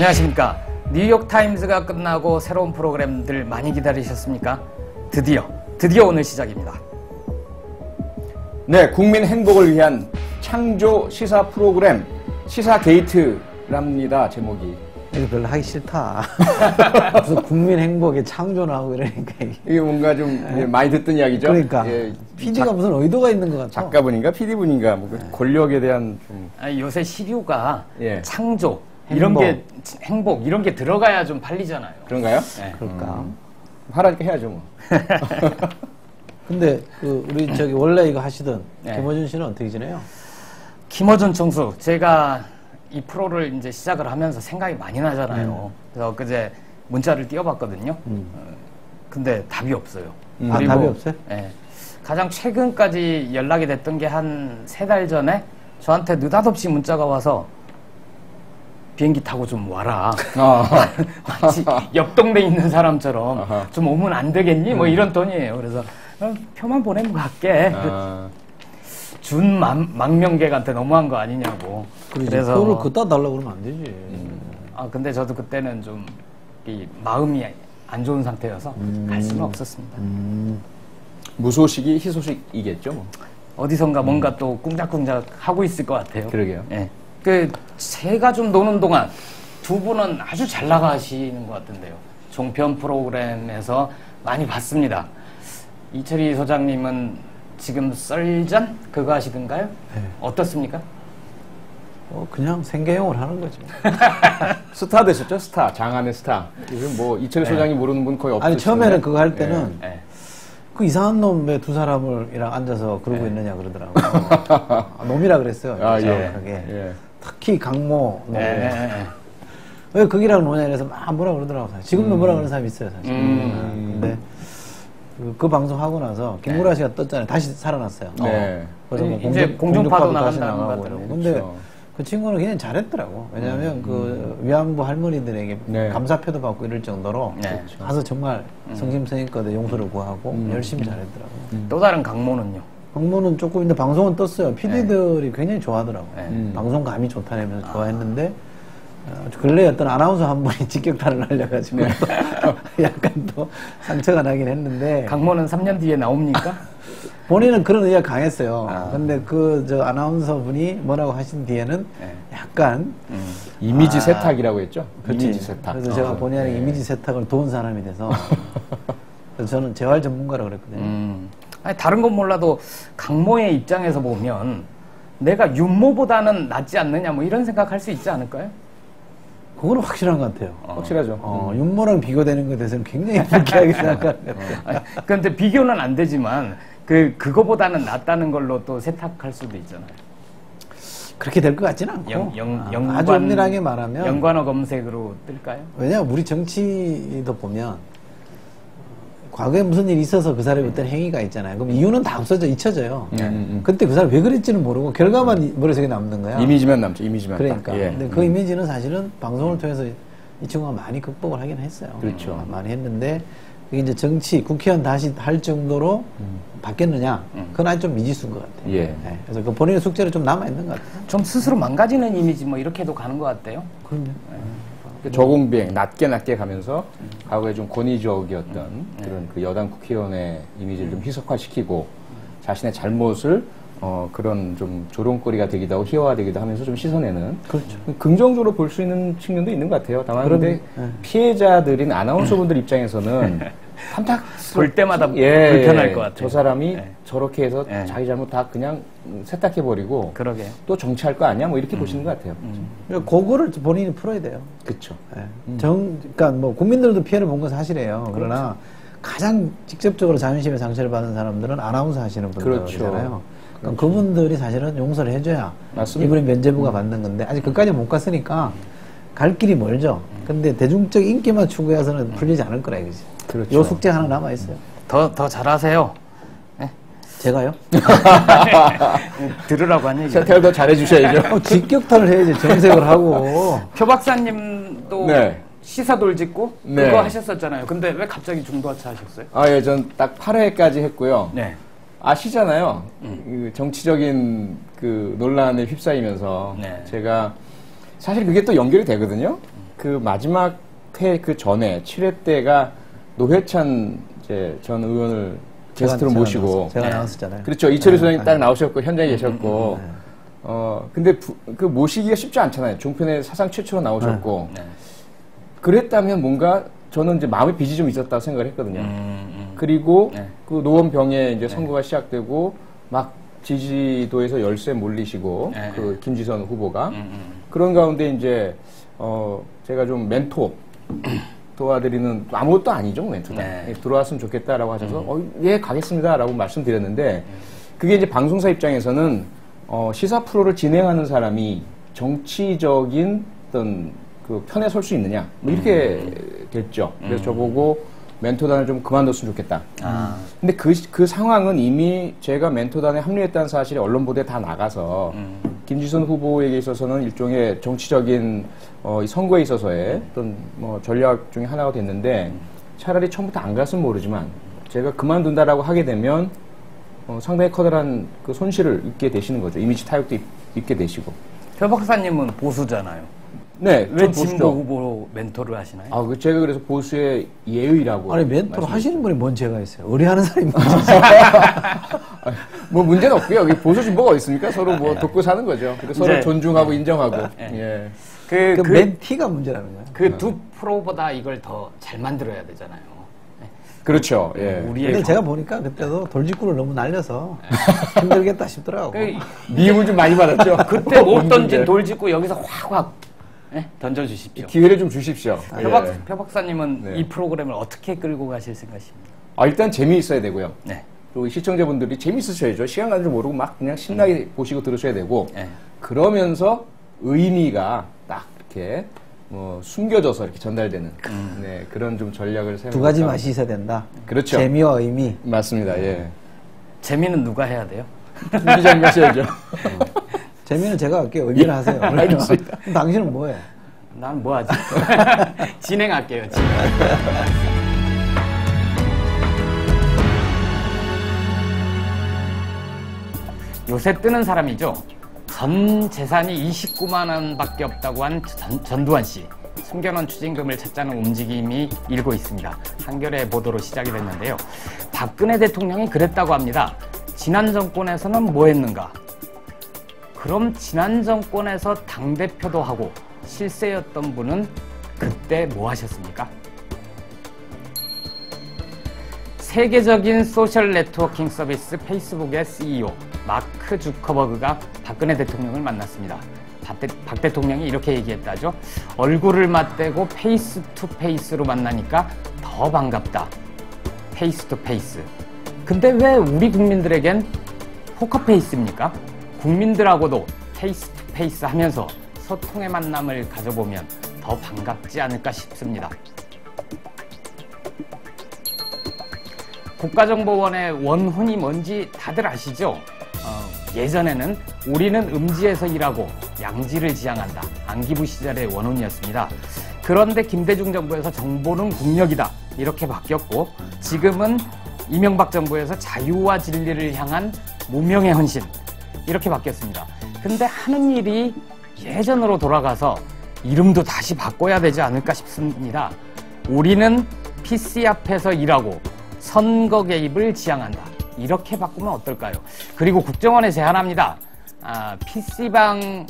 안녕하십니까. 뉴욕타임즈가 끝나고 새로운 프로그램들 많이 기다리셨습니까? 드디어 오늘 시작입니다. 네, 국민 행복을 위한 창조 시사 프로그램 시사게이트랍니다. 제목이. 이거 별로 하기 싫다. 무슨 국민 행복에 창조를 하고 이러니까 이게 뭔가 좀 많이 듣던 이야기죠. 그러니까 PD가 무슨 의도가 있는 것 같아. 작가분인가 PD분인가 뭐 권력에 대한 좀. 아니, 요새 시류가 예. 창조 이런 게 행복 이런 게 들어가야 좀 팔리잖아요. 그런가요? 네. 그럴까? 하라니까 해야죠 뭐. 근데 우리 저기 원래 이거 하시던 네. 김어준 씨는 어떻게 지내요? 김어준 총수, 제가 이 프로를 이제 시작을 하면서 생각이 많이 나잖아요. 그래서 그제 문자를 띄워봤거든요. 근데 답이 없어요. 아, 답이 없어요? 네. 가장 최근까지 연락이 됐던 게 한 3달 전에 저한테 느닷없이 문자가 와서 비행기 타고 좀 와라. 마치 옆 동네에 있는 사람처럼 좀 오면 안 되겠니? 뭐 이런 톤이에요. 그래서 표만 보내면 갈게. 준 망명객한테 너무한 거 아니냐고. 그래서 표를 그따 달라고 그러면 안 되지. 근데 저도 그때는 좀 이 마음이 안 좋은 상태여서 갈 수는 없었습니다. 무소식이 희소식이겠죠 뭐. 어디선가 뭔가 또 꿍짝꿍짝 하고 있을 것 같아요. 그러게요. 예. 제가 좀 노는 동안 두 분은 아주 잘 나가시는 것 같은데요. 종편 프로그램에서 많이 봤습니다. 이철희 소장님은 지금 썰전 그거 하시던가요? 네. 어떻습니까? 그냥 생계형을 하는 거지. 스타 되셨죠? 스타. 장안의 스타. 요즘 뭐 이철희 소장이 모르는 분 거의 없을 아니 처음에는 그거 할 때는 네. 그 이상한 놈 왜 두 사람이랑 앉아서 그러고 있느냐 그러더라고요. 놈이라 그랬어요. 정확하게. 예. 특히 강모 놈. 네. 왜 거기랑 노냐 이래서 막 뭐라 그러더라고요. 지금도 뭐라 그러는 사람이 있어요, 사실. 근데 그 방송하고 나서 김구라 씨가 떴잖아요. 다시 살아났어요. 네. 그래서 뭐 이제 공중파도 다시 나간다는 나가고 것 이러고. 같더라고요. 근데 그렇죠. 그 친구는 그냥 잘했더라고. 왜냐하면 그 위안부 할머니들에게 네. 감사표도 받고 이럴 정도로 네. 가서 정말 성심성의껏 용서를 구하고 열심히 잘했더라고. 또 다른 강모는요? 강모는 조금 근데 방송은 떴어요. PD들이 굉장히 좋아하더라고. 네. 방송감이 좋다면서 좋아했는데 근래 어떤 아나운서 한 분이 직격탄을 날려가지고 약간 또 상처가 나긴 했는데 강모는 3년 뒤에 나옵니까? 본인은 그런 의지가 강했어요. 근데 저 아나운서 분이 뭐라고 하신 뒤에는 약간 이미지 세탁이라고 했죠? 그치. 이미지 세탁. 그래서 제가 본인의 이미지 세탁을 도운 사람이 돼서 그래서 저는 재활 전문가라고 그랬거든요. 아니, 다른 건 몰라도 강모의 입장에서 보면 내가 윤모보다는 낫지 않느냐 뭐 이런 생각할 수 있지 않을까요? 그거는 확실한 것 같아요. 확실하죠. 윤모랑 비교되는 것에 대해서는 굉장히 불쾌하게 생각하는 것 같아요. 그런데 비교는 안 되지만 그거보다는 낫다는 걸로 또 세탁할 수도 있잖아요. 그렇게 될 것 같지는 않고 아주 엄밀하게 말하면 연관어 검색으로 뜰까요? 왜냐하면 우리 정치도 보면 과거에 무슨 일이 있어서 그 사람이 어떤 행위가 있잖아요. 그럼 이유는 다 없어져 잊혀져요. 그때 그 사람이 왜 그랬지는 모르고 결과만 머릿속에 남는 거야. 이미지만 남죠. 이미지만. 그러니까. 예. 근데 그 이미지는 사실은 방송을 통해서 이 친구가 많이 극복을 하긴 했어요. 그렇죠. 많이 했는데 그게 이제 정치 국회의원 다시 할 정도로 바뀌었느냐? 그건 아직 좀 미지수인 것 같아요. 예. 네. 그래서 그 본인의 숙제로 좀 남아 있는 것 같아요. 좀 스스로 망가지는 이미지 뭐 이렇게도 가는 것 같대요. 그럼요. 저공비행 낮게 가면서 과거에 좀 권위적이었던 그런 그 여당 국회의원의 이미지를 좀 희석화시키고 자신의 잘못을 그런 좀 조롱거리가 되기도 하고 희화화되기도 하면서 좀 씻어내는 그렇죠. 긍정적으로 볼 수 있는 측면도 있는 것 같아요. 다만 근데 피해자들인 아나운서분들 입장에서는 볼 때마다 불편할 것 같아요. 저 사람이 저렇게 해서 자기 잘못 다 그냥 세탁해버리고 그러게요. 또 정치할 거 아니야? 뭐 이렇게 보시는 것 같아요. 그거를 본인이 풀어야 돼요. 그렇죠. 네. 그러니까 뭐 국민들도 피해를 본 건 사실이에요. 그러나 가장 직접적으로 자존심에 상처를 받은 사람들은 아나운서 하시는 분들이잖아요. 그러니까 그분들이 사실은 용서를 해줘야 맞습니다. 이분이 면죄부가 받는 건데 아직 그까지 못 갔으니까 갈 길이 멀죠. 근데 대중적 인기만 추구해서는 풀리지 않을 거라 이거지. 그렇죠. 요 숙제 하나 남아 있어요. 더 잘하세요. 제가요? 들으라고 한 얘기. 세탁을 더 잘해주셔야죠. 직격탄을 해야지 정색을 하고. 표 박사님도 네. 시사돌 짓고 네. 그거 하셨었잖아요. 근데 왜 갑자기 중도하차 하셨어요? 예, 전 딱 8회까지 했고요. 네. 아시잖아요. 그 정치적인 그 논란에 휩싸이면서 네. 제가 사실 그게 또 연결이 되거든요. 그 마지막 회 그 전에 7회 때가 노회찬 이제 전 의원을 게스트로 모시고 제가 나왔었잖아요. 그렇죠. 이철희 소장님 딱 나오셨고 현장에 계셨고 근데 그 모시기가 쉽지 않잖아요. 종편에 사상 최초로 나오셨고 그랬다면 뭔가 저는 이제 마음의 빚이 좀 있었다고 생각을 했거든요. 그리고 그 노원병에 이제 선거가 시작되고 막 지지도에서 열세 몰리시고 그 김지선 후보가 그런 가운데 이제 제가 좀 멘토 도와드리는 아무것도 아니죠 멘토다 들어왔으면 좋겠다라고 하셔서 예 가겠습니다라고 말씀드렸는데 그게 이제 방송사 입장에서는 시사 프로를 진행하는 사람이 정치적인 어떤 그 편에 설 수 있느냐 뭐 이렇게 됐죠. 그래서 저보고 멘토단을 좀 그만뒀으면 좋겠다. 근데 그 상황은 이미 제가 멘토단에 합류했다는 사실이 언론 보도에 다 나가서 김지선 후보에게 있어서는 일종의 정치적인 이 선거에 있어서의 어떤 뭐 전략 중에 하나가 됐는데 차라리 처음부터 안 갔으면 모르지만 제가 그만둔다라고 하게 되면 상당히 커다란 그 손실을 입게 되시는 거죠. 이미지 타격도 입게 되시고. 표 박사님은 보수잖아요. 네. 왜 진보 후보로 멘토를 하시나요? 제가 그래서 보수의 예의라고. 아니, 멘토를 하시는 분이 뭔 죄가 있어요? 의뢰하는 사람이 뭐 문제는 없고요. 여기 보수 진보가 있습니까? 서로 뭐 돕고 사는 거죠. 서로 존중하고 인정하고. 예. 그 멘티가 문제라는 거예요. 그 두 프로보다 이걸 더 잘 만들어야 되잖아요. 그렇죠. 예. 근데 제가 보니까 그때도 돌직구를 너무 날려서 힘들겠다 싶더라고. 미움을 좀 많이 받았죠. 그때 못 던진 돌직구 여기서 확 던져주십시오. 기회를 좀 주십시오. 표 박사님은 이 프로그램을 어떻게 끌고 가실 생각이십니까? 일단 재미있어야 되고요. 네. 그리고 시청자분들이 재미있으셔야죠. 시간 가는 줄 모르고 막 그냥 신나게 보시고 들으셔야 되고 그러면서 의미가 딱 이렇게 숨겨져서 이렇게 전달되는 그런 좀 전략을 사용해서 두 가지 맛이 있어야 된다. 그렇죠. 재미와 의미. 맞습니다. 예. 재미는 누가 해야 돼요? 김 기자님 하셔야죠. 재미는 제가 할게요. 의미를 하세요. 알겠습니다. 당신은 뭐해? 난 뭐 하지? 진행할게요. 요새 뜨는 사람이죠. 전 재산이 29만 원밖에 없다고 한 전두환 씨. 숨겨놓은 추징금을 찾자는 움직임이 일고 있습니다. 한겨레 보도로 시작이 됐는데요. 박근혜 대통령이 그랬다고 합니다. 지난 정권에서는 뭐 했는가? 그럼 지난 정권에서 당대표도 하고 실세였던 분은 그때 뭐 하셨습니까? 세계적인 소셜 네트워킹 서비스 페이스북의 CEO 마크 주커버그가 박근혜 대통령을 만났습니다. 박 대통령이 이렇게 얘기했다죠. 얼굴을 맞대고 페이스 투 페이스로 만나니까 더 반갑다. 페이스 투 페이스. 근데 왜 우리 국민들에겐 포커페이스입니까? 국민들하고도 페이스 투 페이스 하면서 소통의 만남을 가져보면 더 반갑지 않을까 싶습니다. 국가정보원의 원훈이 뭔지 다들 아시죠? 예전에는 우리는 음지에서 일하고 양지를 지향한다. 안기부 시절의 원훈이었습니다. 그런데 김대중 정부에서 정보는 국력이다. 이렇게 바뀌었고 지금은 이명박 정부에서 자유와 진리를 향한 무명의 헌신. 이렇게 바뀌었습니다. 근데 하는 일이 예전으로 돌아가서 이름도 다시 바꿔야 되지 않을까 싶습니다. 우리는 PC 앞에서 일하고 선거 개입을 지향한다. 이렇게 바꾸면 어떨까요? 그리고 국정원에 제안합니다. PC방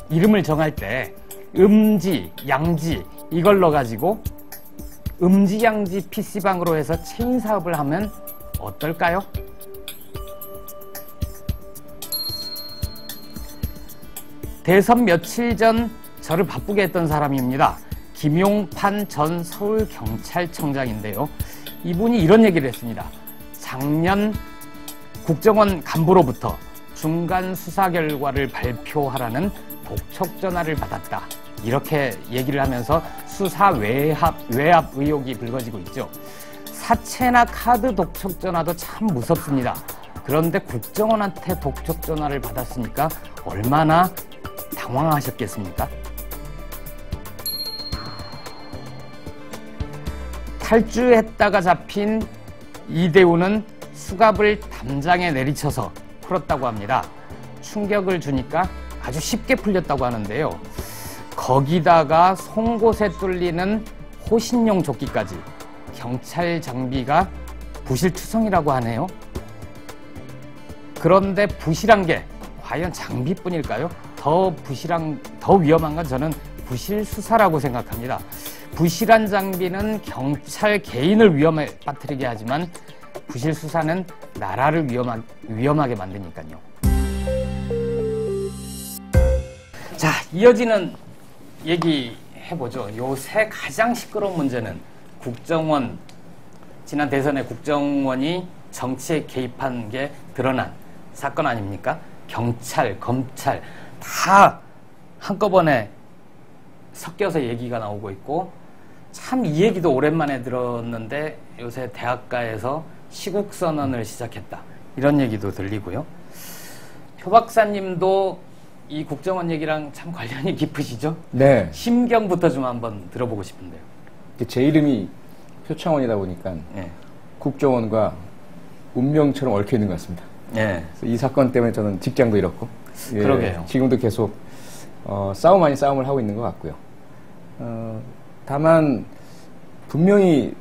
이름을 정할 때 음지, 양지 이걸 넣어가지고 음지, 양지 PC방으로 해서 체인 사업을 하면 어떨까요? 대선 며칠 전 저를 바쁘게 했던 사람입니다. 김용판 전 서울경찰청장인데요. 이분이 이런 얘기를 했습니다. 작년 국정원 간부로부터 중간 수사 결과를 발표하라는 독촉 전화를 받았다. 이렇게 얘기를 하면서 수사 외압 의혹이 불거지고 있죠. 사채나 카드 독촉 전화도 참 무섭습니다. 그런데 국정원한테 독촉 전화를 받았으니까 얼마나 당황하셨겠습니까? 탈주했다가 잡힌 이대우는 수갑을 담장에 내리쳐서 풀었다고 합니다. 충격을 주니까 아주 쉽게 풀렸다고 하는데요. 거기다가 송곳에 뚫리는 호신용 조끼까지 경찰 장비가 부실투성이라고 하네요. 그런데 부실한 게 과연 장비뿐일까요? 더 위험한 건 저는 부실 수사라고 생각합니다. 부실한 장비는 경찰 개인을 위험에 빠뜨리게 하지만 부실 수사는 나라를 위험하게 만드니까요. 자, 이어지는 얘기 해보죠. 요새 가장 시끄러운 문제는 국정원, 지난 대선에 국정원이 정치에 개입한 게 드러난 사건 아닙니까? 경찰, 검찰 다 한꺼번에 섞여서 얘기가 나오고 있고, 참 이 얘기도 오랜만에 들었는데 요새 대학가에서 시국선언을 시작했다, 이런 얘기도 들리고요. 표 박사님도 이 국정원 얘기랑 참 관련이 깊으시죠? 네. 심경부터 좀 한번 들어보고 싶은데요. 제 이름이 표창원이다 보니까 네. 국정원과 운명처럼 얽혀 있는 것 같습니다. 네. 이 사건 때문에 저는 직장도 잃었고, 예, 그러게요. 지금도 계속 싸움 아닌 싸움을 하고 있는 것 같고요. 다만 분명히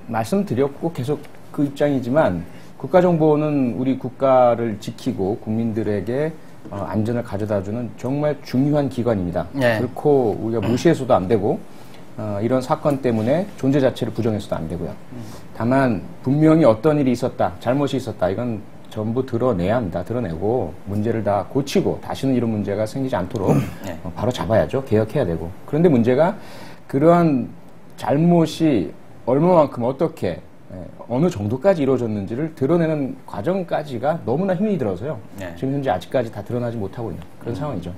말씀드렸고 계속 그 입장이지만, 국가정보는 우리 국가를 지키고 국민들에게 안전을 가져다주는 정말 중요한 기관입니다. 네. 결코 우리가 무시해서도 안 되고, 이런 사건 때문에 존재 자체를 부정해서도 안 되고요. 다만 분명히 어떤 일이 있었다, 잘못이 있었다, 이건 전부 드러내야 합니다. 드러내고 문제를 다 고치고 다시는 이런 문제가 생기지 않도록 네. 바로 잡아야죠. 개혁해야 되고. 그런데 문제가 그러한 잘못이 얼마만큼 어떻게 어느 정도까지 이루어졌는지를 드러내는 과정까지가 너무나 힘이 들어서요. 네. 지금 현재 아직까지 다 드러나지 못하고 있는 그런 상황이죠.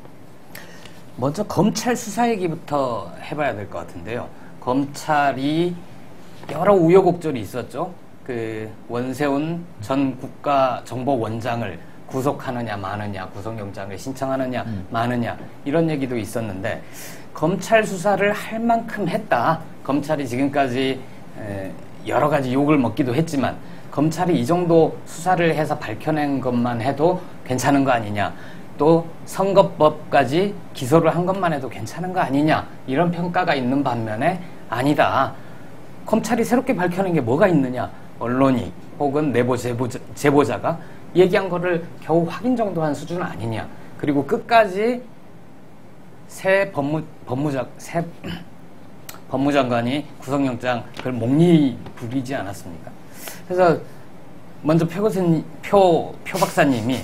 먼저 검찰 수사 얘기부터 해봐야 될 것 같은데요. 검찰이 여러 우여곡절이 있었죠. 그 원세훈 전 국가정보원장을 구속하느냐 마느냐, 구속영장을 신청하느냐 마느냐, 이런 얘기도 있었는데, 검찰 수사를 할 만큼 했다. 검찰이 지금까지 여러 가지 욕을 먹기도 했지만 검찰이 이 정도 수사를 해서 밝혀낸 것만 해도 괜찮은 거 아니냐, 또 선거법까지 기소를 한 것만 해도 괜찮은 거 아니냐, 이런 평가가 있는 반면에 아니다, 검찰이 새롭게 밝혀낸 게 뭐가 있느냐, 언론이 혹은 내부 제보자가 얘기한 거를 겨우 확인 정도 한 수준 아니냐, 그리고 끝까지 새 법무장관이 구속영장 그걸 목리 부리지 않았습니까? 그래서 먼저 표 박사님이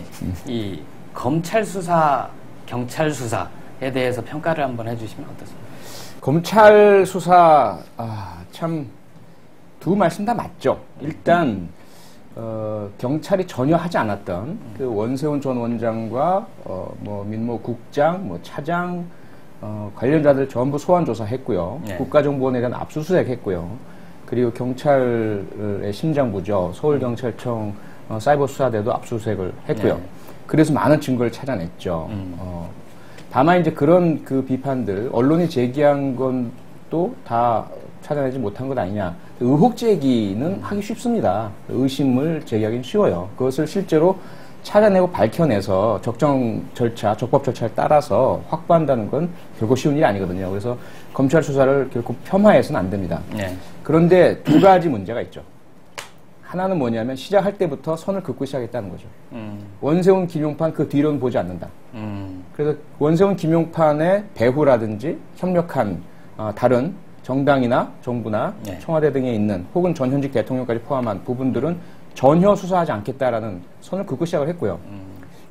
이 검찰 수사, 경찰 수사에 대해서 평가를 한번 해주시면 어떻습니까? 검찰 수사, 참 두 말씀 다 맞죠. 일단 경찰이 전혀 하지 않았던 그 원세훈 전 원장과 민모 국장, 차장, 관련자들 전부 소환 조사했고요. 네. 국가정보원에 대한 압수수색했고요. 그리고 경찰의 심장부죠. 서울경찰청 사이버수사대도 압수수색을 했고요. 네. 그래서 많은 증거를 찾아냈죠. 다만 이제 그런 그 비판들, 언론이 제기한 것도 다 찾아내지 못한 것 아니냐. 의혹 제기는 하기 쉽습니다. 의심을 제기하기는 쉬워요. 그것을 실제로 찾아내고 밝혀내서 적정 절차, 적법 절차를 따라서 확보한다는 건 결코 쉬운 일이 아니거든요. 그래서 검찰 수사를 결코 폄하해서는 안 됩니다. 네. 그런데 두 가지 문제가 있죠. 하나는 뭐냐면 시작할 때부터 선을 긋고 시작했다는 거죠. 원세훈 김용판 그 뒤로는 보지 않는다. 그래서 원세훈 김용판의 배후라든지 협력한 다른 정당이나 정부나 네. 청와대 등에 있는 혹은 전 현직 대통령까지 포함한 부분들은 전혀 수사하지 않겠다라는 선을 긋고 시작을 했고요.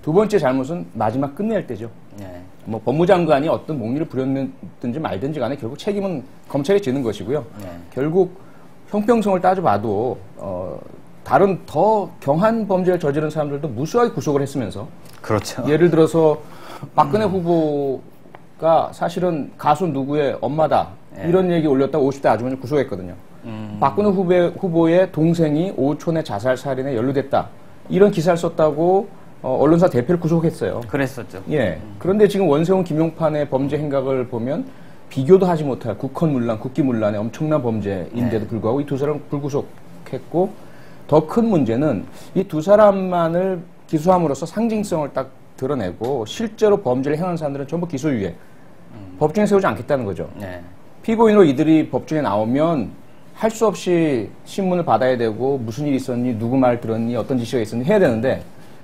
두 번째 잘못은 마지막 끝낼 때죠. 네. 법무장관이 어떤 목리를 부렸든지 말든지 간에 결국 책임은 검찰이 지는 것이고요. 네. 결국 형평성을 따져봐도 다른 더 경한 범죄를 저지른 사람들도 무수하게 구속을 했으면서, 그렇죠. 예를 들어서 박근혜 후보가 사실은 가수 누구의 엄마다 이런 얘기 올렸다고 50대 아주머니를 구속했거든요. 박근혜 후보의 동생이 오촌의 자살 살인에 연루됐다, 이런 기사를 썼다고 언론사 대표를 구속했어요. 그랬었죠. 예. 그런데 지금 원세훈 김용판의 범죄 행각을 보면 비교도 하지 못할 국헌문란, 국기문란의 엄청난 범죄인데도 불구하고 이 두 사람을 불구속했고, 더 큰 문제는 이 두 사람만을 기소함으로써 상징성을 딱 드러내고 실제로 범죄를 행한 사람들은 전부 기소유예. 법정에 세우지 않겠다는 거죠. 네. 피고인으로 이들이 법정에 나오면 할 수 없이 신문을 받아야 되고 무슨 일이 있었니, 누구 말 들었니, 어떤 지시가 있었니 해야 되는데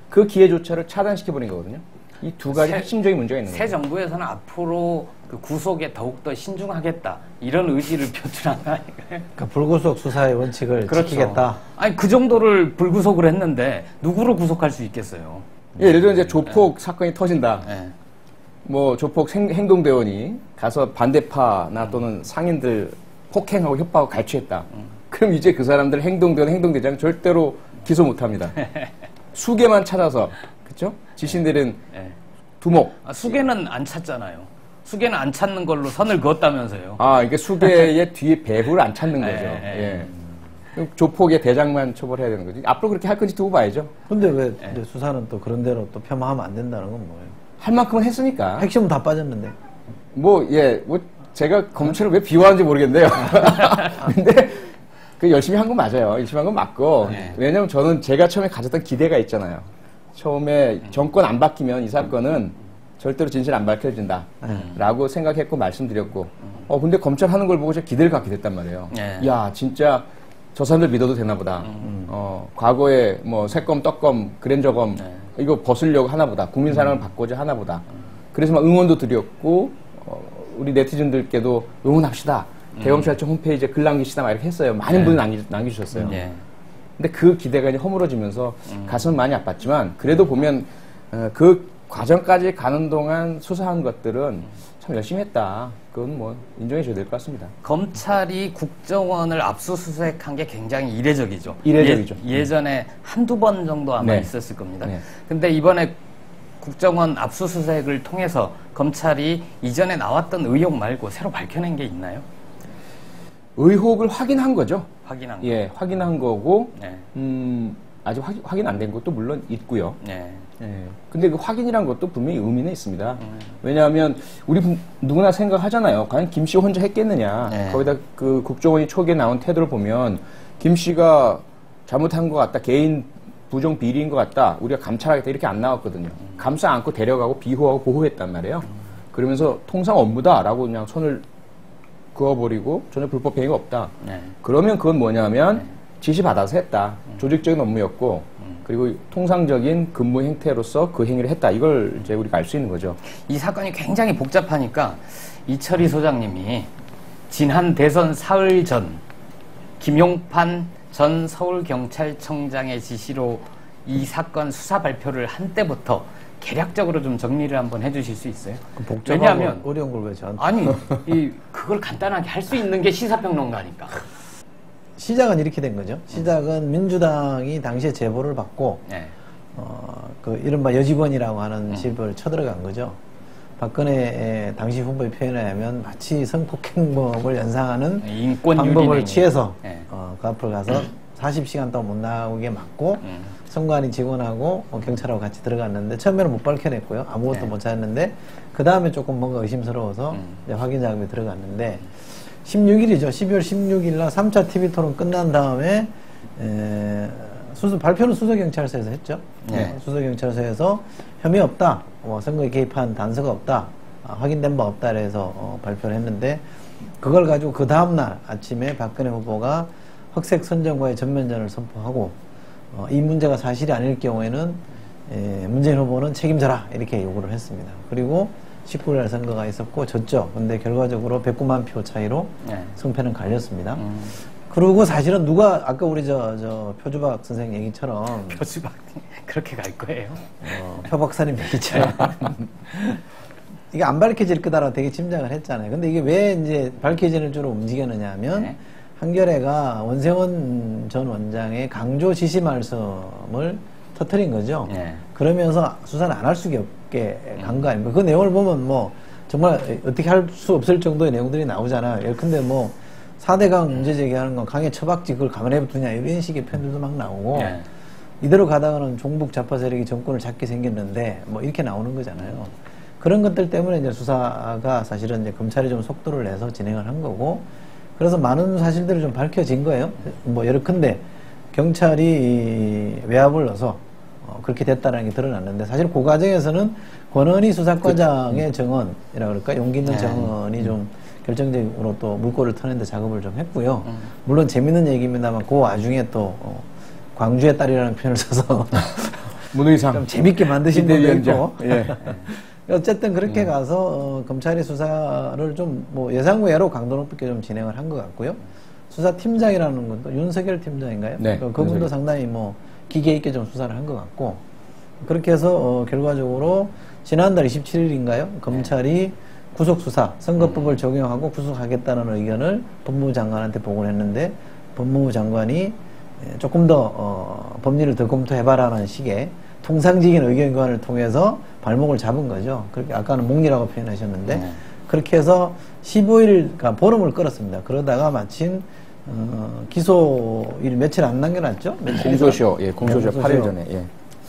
그 기회조차를 차단시켜버린 거거든요. 이 두 가지 핵심적인 문제가 있는 거예요. 새 정부에서는 앞으로 그 구속에 더욱더 신중하겠다 이런 의지를 표출한 거 아닌가요? 그러니까 불구속 수사의 원칙을 그렇죠. 지키겠다. 아니 그 정도를 불구속을 했는데 누구를 구속할 수 있겠어요? 예를 들어 이제 조폭 사건이 터진다. 네. 뭐 조폭 행동대원이 가서 반대파나 또는 상인들 폭행하고 협박하고 갈취했다. 그럼 이제 그 사람들 행동대원, 행동대장 절대로 기소 못합니다. 수개만 찾아서 그렇죠? 지시 내린 네. 두목. 수개는 안 찾잖아요. 수개는 안 찾는 걸로 선을 그었다면서요. 아, 이게 수개의 뒤에 배후를 안 찾는 거죠. 네. 예. 그럼 조폭의 대장만 처벌해야 되는 거지. 앞으로 그렇게 할 건지 두고 봐야죠. 근데 왜 이제 수사는 또 그런 대로 또 폄하하면 안 된다는 건 뭐예요? 할 만큼은 했으니까. 핵심은 다 빠졌는데. 뭐 제가 검찰을 왜 비호하는지 모르겠는데요. 근데 그 열심히 한 건 맞아요. 열심히 한 건 맞고. 네. 왜냐면 저는 제가 처음에 가졌던 기대가 있잖아요. 처음에 정권 안 바뀌면 이 사건은 절대로 진실 안 밝혀진다. 라고 생각했고 말씀드렸고. 근데 검찰 하는 걸 보고 제가 기대를 갖게 됐단 말이에요. 네. 야, 진짜 저 사람들 믿어도 되나 보다. 과거에 뭐 새검, 떡검, 그랜저검 이거 벗으려고 하나 보다. 국민 사랑을 받고자 하나 보다. 그래서 막 응원도 드렸고 우리 네티즌들께도 응원합시다. 대검찰청 홈페이지에 글 남기시다 막 이렇게 했어요. 많은 분이 남겨주셨어요. 근데 그 기대가 이제 허물어지면서 가슴은 많이 아팠지만 그래도 보면 그 과정까지 가는 동안 수사한 것들은 참 열심히 했다. 그건 뭐 인정해 줘야 될 것 같습니다. 검찰이 국정원을 압수수색한 게 굉장히 이례적이죠. 이례적이죠. 예전에 한두 번 정도 아마 네. 있었을 겁니다. 네. 근데 이번에 국정원 압수수색을 통해서 검찰이 이전에 나왔던 의혹 말고 새로 밝혀낸 게 있나요? 의혹을 확인한 거죠. 확인한 거. 예, 확인한 거고, 네. 아직 확인 안 된 것도 물론 있고요. 네. 예. 근데 그 확인이란 것도 분명히 의미는 있습니다. 왜냐하면 우리 누구나 생각하잖아요. 과연 김 씨 혼자 했겠느냐. 네. 거기다 그 국정원이 초기에 나온 태도를 보면 김 씨가 잘못한 것 같다. 개인 부정 비리인 것 같다. 우리가 감찰하겠다. 이렇게 안 나왔거든요. 감싸 안고 데려가고 비호하고 보호했단 말이에요. 그러면서 통상 업무다라고 그냥 손을 그어버리고 전혀 불법 행위가 없다. 네. 그러면 그건 뭐냐면 지시 받아서 했다. 조직적인 업무였고 그리고 통상적인 근무 행태로서 그 행위를 했다. 이걸 이제 우리가 알 수 있는 거죠. 이 사건이 굉장히 복잡하니까 이철희 소장님이 지난 대선 사흘 전 김용판 전 서울경찰청장의 지시로 이 사건 수사 발표를 한 때부터 개략적으로 좀 정리를 한번 해주실 수 있어요? 왜냐하면 어려운 걸 왜 저한테? 아니 그걸 간단하게 할 수 있는 게 시사평론가니까. 시작은 이렇게 된 거죠. 시작은 민주당이 당시에 제보를 받고 네. 그 이른바 여직원이라고 하는 집을 쳐들어간 거죠. 박근혜 당시 후보의 표현에 의하면 마치 성폭행범을 연상하는 방법을 취해서 네. 그 앞으로 가서 40시간 동안 못 나오게 막고 선관위 직원하고 경찰하고 같이 들어갔는데 처음에는 못 밝혀냈고요. 아무것도 네. 못 찾았는데 그 다음에 조금 뭔가 의심스러워서 이제 확인 작업에 들어갔는데 16일이죠. 12월 16일 날 3차 TV 토론 끝난 다음에 발표는 수서경찰서에서 했죠. 네. 수서경찰서에서 혐의 없다. 선거에 개입한 단서가 없다. 확인된 바 없다. 그래서 발표를 했는데 그걸 가지고 그 다음날 아침에 박근혜 후보가 흑색 선전과의 전면전을 선포하고 이 문제가 사실이 아닐 경우에는 문재인 후보는 책임져라. 이렇게 요구를 했습니다. 그리고 19일 선거가 있었고 졌죠. 근데 결과적으로 109만 표 차이로 네. 승패는 갈렸습니다. 그리고 사실은 누가 아까 우리 저 표주박 선생 얘기처럼 표주박 그렇게 갈 거예요? 표 박사님 얘기처럼 이게 안 밝혀질 거다라고 되게 짐작을 했잖아요. 근데 이게 왜 이제 밝혀지는 쪽으로 움직였느냐 하면 네. 한겨레가 원세훈 전 원장의 강조 지시 말씀을 터뜨린 거죠. 네. 그러면서 수사를 안 할 수가 없게 간 거 아닙니까? 그 내용을 보면 뭐 정말 어떻게 할 수 없을 정도의 내용들이 나오잖아요. 예컨대 뭐 4대강 문제 제기하는 건 강에 처박지 그걸 가만히 두냐 이런 식의 표현들도 막 나오고 네. 이대로 가다가는 종북 좌파 세력이 정권을 잡게 생겼는데 뭐 이렇게 나오는 거잖아요. 그런 것들 때문에 이제 수사가 사실은 이제 검찰이 좀 속도를 내서 진행을 한 거고 그래서 많은 사실들이 좀 밝혀진 거예요. 뭐 예컨대 경찰이 외압을 넣어서 그렇게 됐다는 게 드러났는데 사실 그 과정에서는 권은희 수사과장의 정언이라 그럴까 용기 있는 정언이 좀 결정적으로 또 물꼬를 트는데 작업을 좀 했고요. 물론 재밌는 얘기입니다만 그 와중에 또 광주의 딸이라는 표현을 써서 문의상 좀 재밌게 만드신 분도 있고 예. 어쨌든 그렇게 가서 검찰이 수사를 좀 뭐 예상 외로 강도 높게 좀 진행을 한 것 같고요. 수사팀장이라는 것도 윤석열 팀장인가요? 네, 그분도 윤석열. 상당히 뭐 기계 있게 좀 수사를 한 것 같고 그렇게 해서 결과적으로 지난달 27일인가요? 검찰이 구속수사, 선거법을 적용하고 구속하겠다는 의견을 법무부 장관한테 보고를 했는데 법무부 장관이 조금 더 법리를 더 검토해봐라는 식의 통상적인 의견 교환을 통해서 발목을 잡은 거죠. 그렇게 아까는 몽리라고 표현하셨는데 그렇게 해서 15일간 보름을 끌었습니다. 그러다가 마침 기소일 며칠 안 남겨놨죠? 공소시효, 예, 공소시효 8일 전에, 예.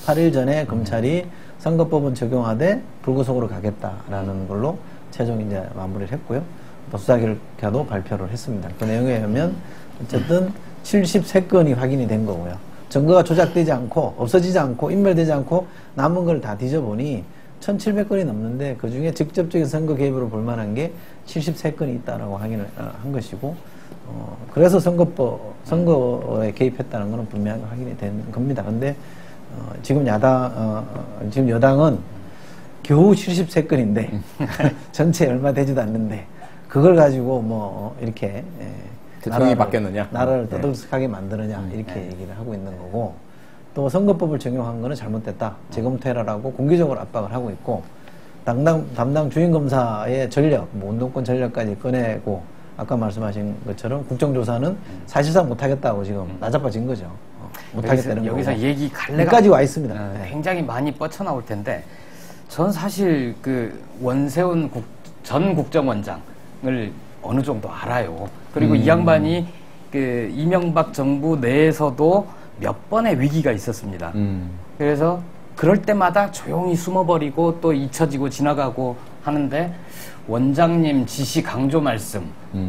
8일 전에 검찰이 선거법은 적용하되 불구속으로 가겠다라는 걸로 최종 이제 마무리를 했고요. 또 수사 결과도 발표를 했습니다. 그 내용에 의하면 어쨌든 73건이 확인이 된 거고요. 증거가 조작되지 않고 없어지지 않고 인멸되지 않고 남은 걸 다 뒤져보니 1700건이 넘는데 그중에 직접적인 선거 개입으로 볼 만한 게 73건이 있다라고 확인을 한 것이고 그래서 선거에 개입했다는 것은 분명하게 확인이 된 겁니다. 근데 지금 지금 여당은 겨우 73건인데 전체 얼마 되지도 않는데 그걸 가지고 뭐 이렇게 대통령이 바뀌었느냐 나라를 떠들썩하게 만드느냐 이렇게 얘기를 하고 있는 거고 또 선거법을 적용한 거는 잘못됐다 재검토해라라고 공개적으로 압박을 하고 있고 담당 주임검사의 전력 뭐 운동권 전력까지 꺼내고 아까 말씀하신 것처럼 국정조사는 사실상 못하겠다고 지금 나자빠진 거죠. 못하겠다는 거고 여기서 얘기 갈래가 여기까지 와 있습니다. 굉장히 많이 뻗쳐나올 텐데 전 사실 그 원세훈 전 국정원장을 어느 정도 알아요. 그리고 이 양반이 그 이명박 정부 내에서도 몇 번의 위기가 있었습니다. 그래서 그럴 때마다 조용히 숨어버리고 또 잊혀지고 지나가고 하는데 원장님 지시 강조 말씀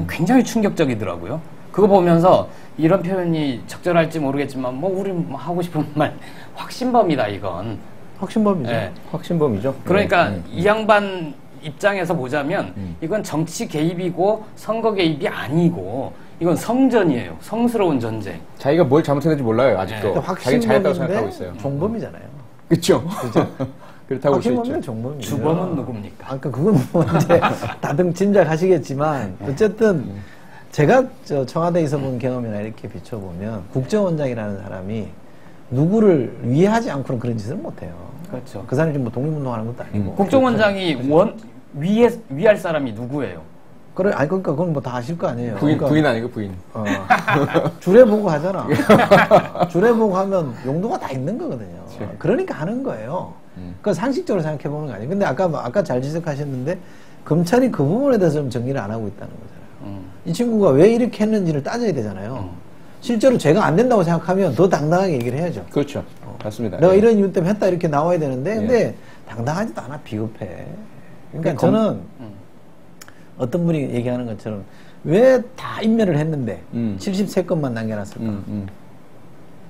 굉장히 충격적이더라고요. 그거 보면서 이런 표현이 적절할지 모르겠지만 뭐 우리 뭐 하고 싶은 말 확신범이다 이건. 확신범이죠. 네. 확신범이죠. 그러니까 이 양반 입장에서 보자면 이건 정치 개입이고 선거 개입이 아니고 이건 성전이에요. 성스러운 전쟁. 자기가 뭘 잘못했는지 몰라요 아직도. 자기는 잘했다고 생각하고 확신범인데 있어요. 종범이잖아요. 그렇죠. 그렇다고 볼 수 확신범이면 있죠. 종범이죠. 주범은 누굽니까? 아까 그건 뭐 이제 다들 짐작하시겠지만 어쨌든 제가 청와대에서 본 경험이나 이렇게 비춰보면 국정원장이라는 사람이 누구를 위해하지 않고는 그런 짓을 못해요. 그렇죠. 그 사람이 지금 뭐 독립운동하는 것도 아니고. 국정원장이 위할 사람이 누구예요? 그래, 아니 그러니까 그건 뭐 다 아실 거 아니에요. 부인, 그러니까 부인 아니고 부인. 주례 보고 하잖아. 주례 보고 하면 용도가 다 있는 거거든요. 그러니까 하는 거예요. 그 상식적으로 생각해 보는 거 아니에요. 근데 아까 잘 지적하셨는데 검찰이 그 부분에 대해서 좀 정리를 안 하고 있다는 거잖아요. 이 친구가 왜 이렇게 했는지를 따져야 되잖아요. 실제로 죄가 안 된다고 생각하면 더 당당하게 얘기를 해야죠. 그렇죠. 맞습니다. 내가 예. 이런 이유 때문에 했다 이렇게 나와야 되는데 근데 당당하지도 않아. 비겁해. 그러니까 저는 어떤 분이 얘기하는 것처럼 왜 다 인멸을 했는데 73건만 남겨놨을까?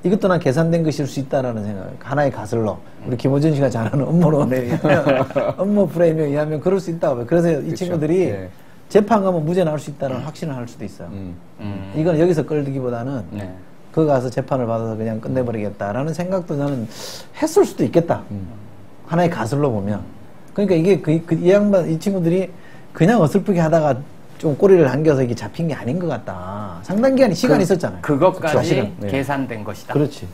이것도 난 계산된 것일 수 있다라는 생각. 하나의 가설로 우리 김호준 씨가 잘 아는 업무론에 의하면 업무 프레임에 의하면 그럴 수 있다고. 그래서 이 그렇죠. 친구들이 예. 재판 가면 무죄 나올 수 있다는 확신을 할 수도 있어요. 이건 여기서 끌기보다는 그거 가서 재판을 받아서 그냥 끝내버리겠다라는 생각도 나는 했을 수도 있겠다. 하나의 가설로 보면. 그러니까 이게 이 양반, 이 친구들이 그냥 어설프게 하다가 좀 꼬리를 당겨서 이게 잡힌 게 아닌 것 같다. 상당 기간이 시간이 있었잖아요. 그것까지 계산된 것이다. 그렇지.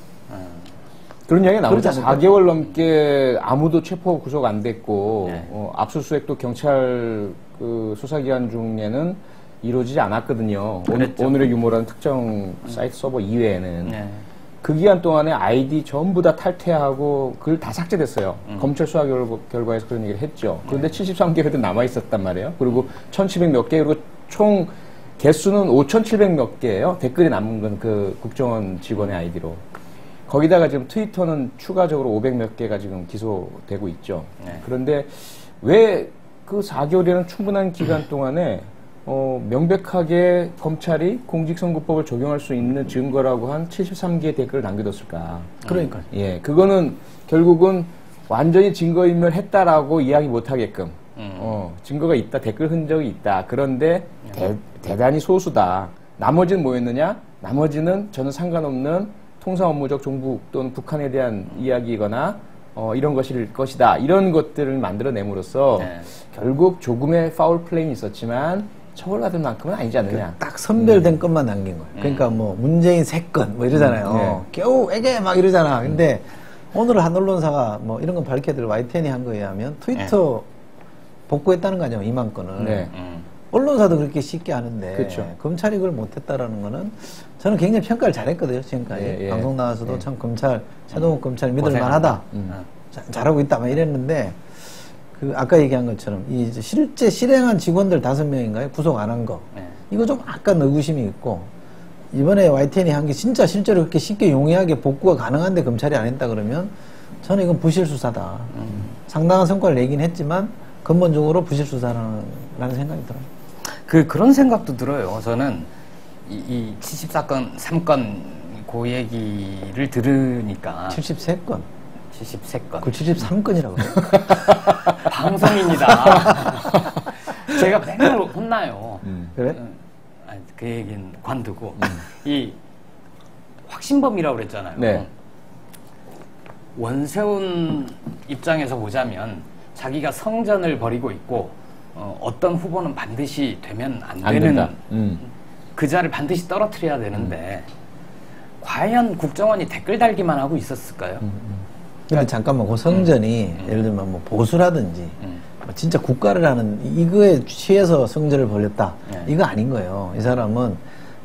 그런 이야기가 나오죠. 그렇지 않을까요? 4개월 넘게 아무도 체포 구속 안 됐고 네. 압수수색도 경찰 그 수사기관 중에는 이루어지지 않았거든요. 그랬죠. 오늘의 유머라는 특정 사이트 서버 이외에는 네. 그 기간 동안에 아이디 전부 다 탈퇴하고 글 다 삭제됐어요. 검찰 수사 결과에서 그런 얘기를 했죠. 그런데 73개월도 남아있었단 말이에요. 그리고 1700 몇 개, 그리고 총 개수는 5700 몇 개예요. 댓글이 남은 건 그 국정원 직원의 아이디로. 거기다가 지금 트위터는 추가적으로 500 몇 개가 지금 기소되고 있죠. 네. 그런데 왜 그 4개월이라는 충분한 기간 동안에 명백하게 검찰이 공직선거법을 적용할 수 있는 증거라고 한 73개의 댓글을 남겨뒀을까? 그러니까. 예, 그거는 결국은 완전히 증거인멸했다라고 이야기 못하게끔 증거가 있다, 댓글 흔적이 있다. 그런데 대단히 소수다. 나머지는 뭐였느냐? 나머지는 저는 상관없는 통상 업무적 종북 또는 북한에 대한 이야기거나 이런 것일 것이다. 이런 것들을 만들어냄으로써 네. 결국 조금의 파울 플레이는 있었지만 처벌받을 만큼은 아니지 않느냐. 딱 선별된 것만 남긴 거예요. 그러니까 뭐 문재인 3건 뭐 이러잖아요. 겨우 에게 막 이러잖아. 근데 오늘 한 언론사가 뭐 이런 건 밝혀들 YTN이 한 거에 의하면 트위터 복구했다는 거 아니에요. 2만 건을. 네. 언론사도 그렇게 쉽게 하는데 그렇죠. 검찰이 그걸 못했다라는 거는 저는 굉장히 평가를 잘했거든요. 지금까지 방송 나와서도 참 검찰 최동욱 검찰 믿을 만하다. 잘하고 있다 막 이랬는데 그 아까 얘기한 것처럼 이 실제 실행한 직원들 5명인가요? 구속 안 한 거. 이거 좀 약간 의구심이 있고 이번에 YTN이 한 게 진짜 실제로 그렇게 쉽게 용이하게 복구가 가능한데 검찰이 안 했다 그러면 저는 이건 부실수사다. 상당한 성과를 내긴 했지만 근본적으로 부실수사라는 생각이 들어요. 그런 생각도 들어요. 저는 이 74건, 3건 그 얘기를 들으니까 73건. 73건. 그 73건이라고 그래요. 방송입니다. 제가 맨날 혼나요. 그래? 아니, 그 얘기는 관두고 이 확신범이라고 그랬잖아요. 네. 원세훈 입장에서 보자면 자기가 성전을 벌이고 있고 어떤 후보는 반드시 되면 안 되는 그 자를 반드시 떨어뜨려야 되는데 과연 국정원이 댓글 달기만 하고 있었을까요? 근데 잠깐만 그 성전이 예를 들면 뭐 보수라든지 뭐 진짜 국가를 하는 이거에 취해서 성전을 벌였다. 이거 아닌 거예요. 이 사람은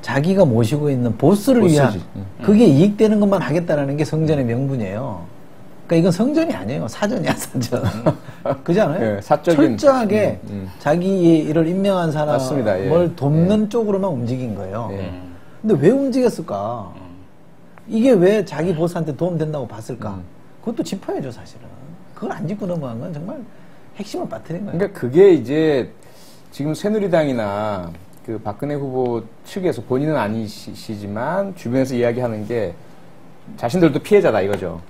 자기가 모시고 있는 보스를 위한 그게 이익되는 것만 하겠다라는 게 성전의 명분이에요. 그러니까 이건 성전이 아니에요. 사전이야, 사전. 그렇지 않아요? 네, 사적인 철저하게 자기 일을 임명한 사람을 맞습니다. 예. 돕는 쪽으로만 움직인 거예요. 근데 왜 움직였을까? 이게 왜 자기 보스한테 도움된다고 봤을까? 그것도 짚어야죠, 사실은. 그걸 안 짚고 넘어간 건 정말 핵심을 빠뜨린 거예요. 그러니까 그게 이제 지금 새누리당이나 그 박근혜 후보 측에서 본인은 아니시지만 주변에서 이야기하는 게 자신들도 피해자다 이거죠.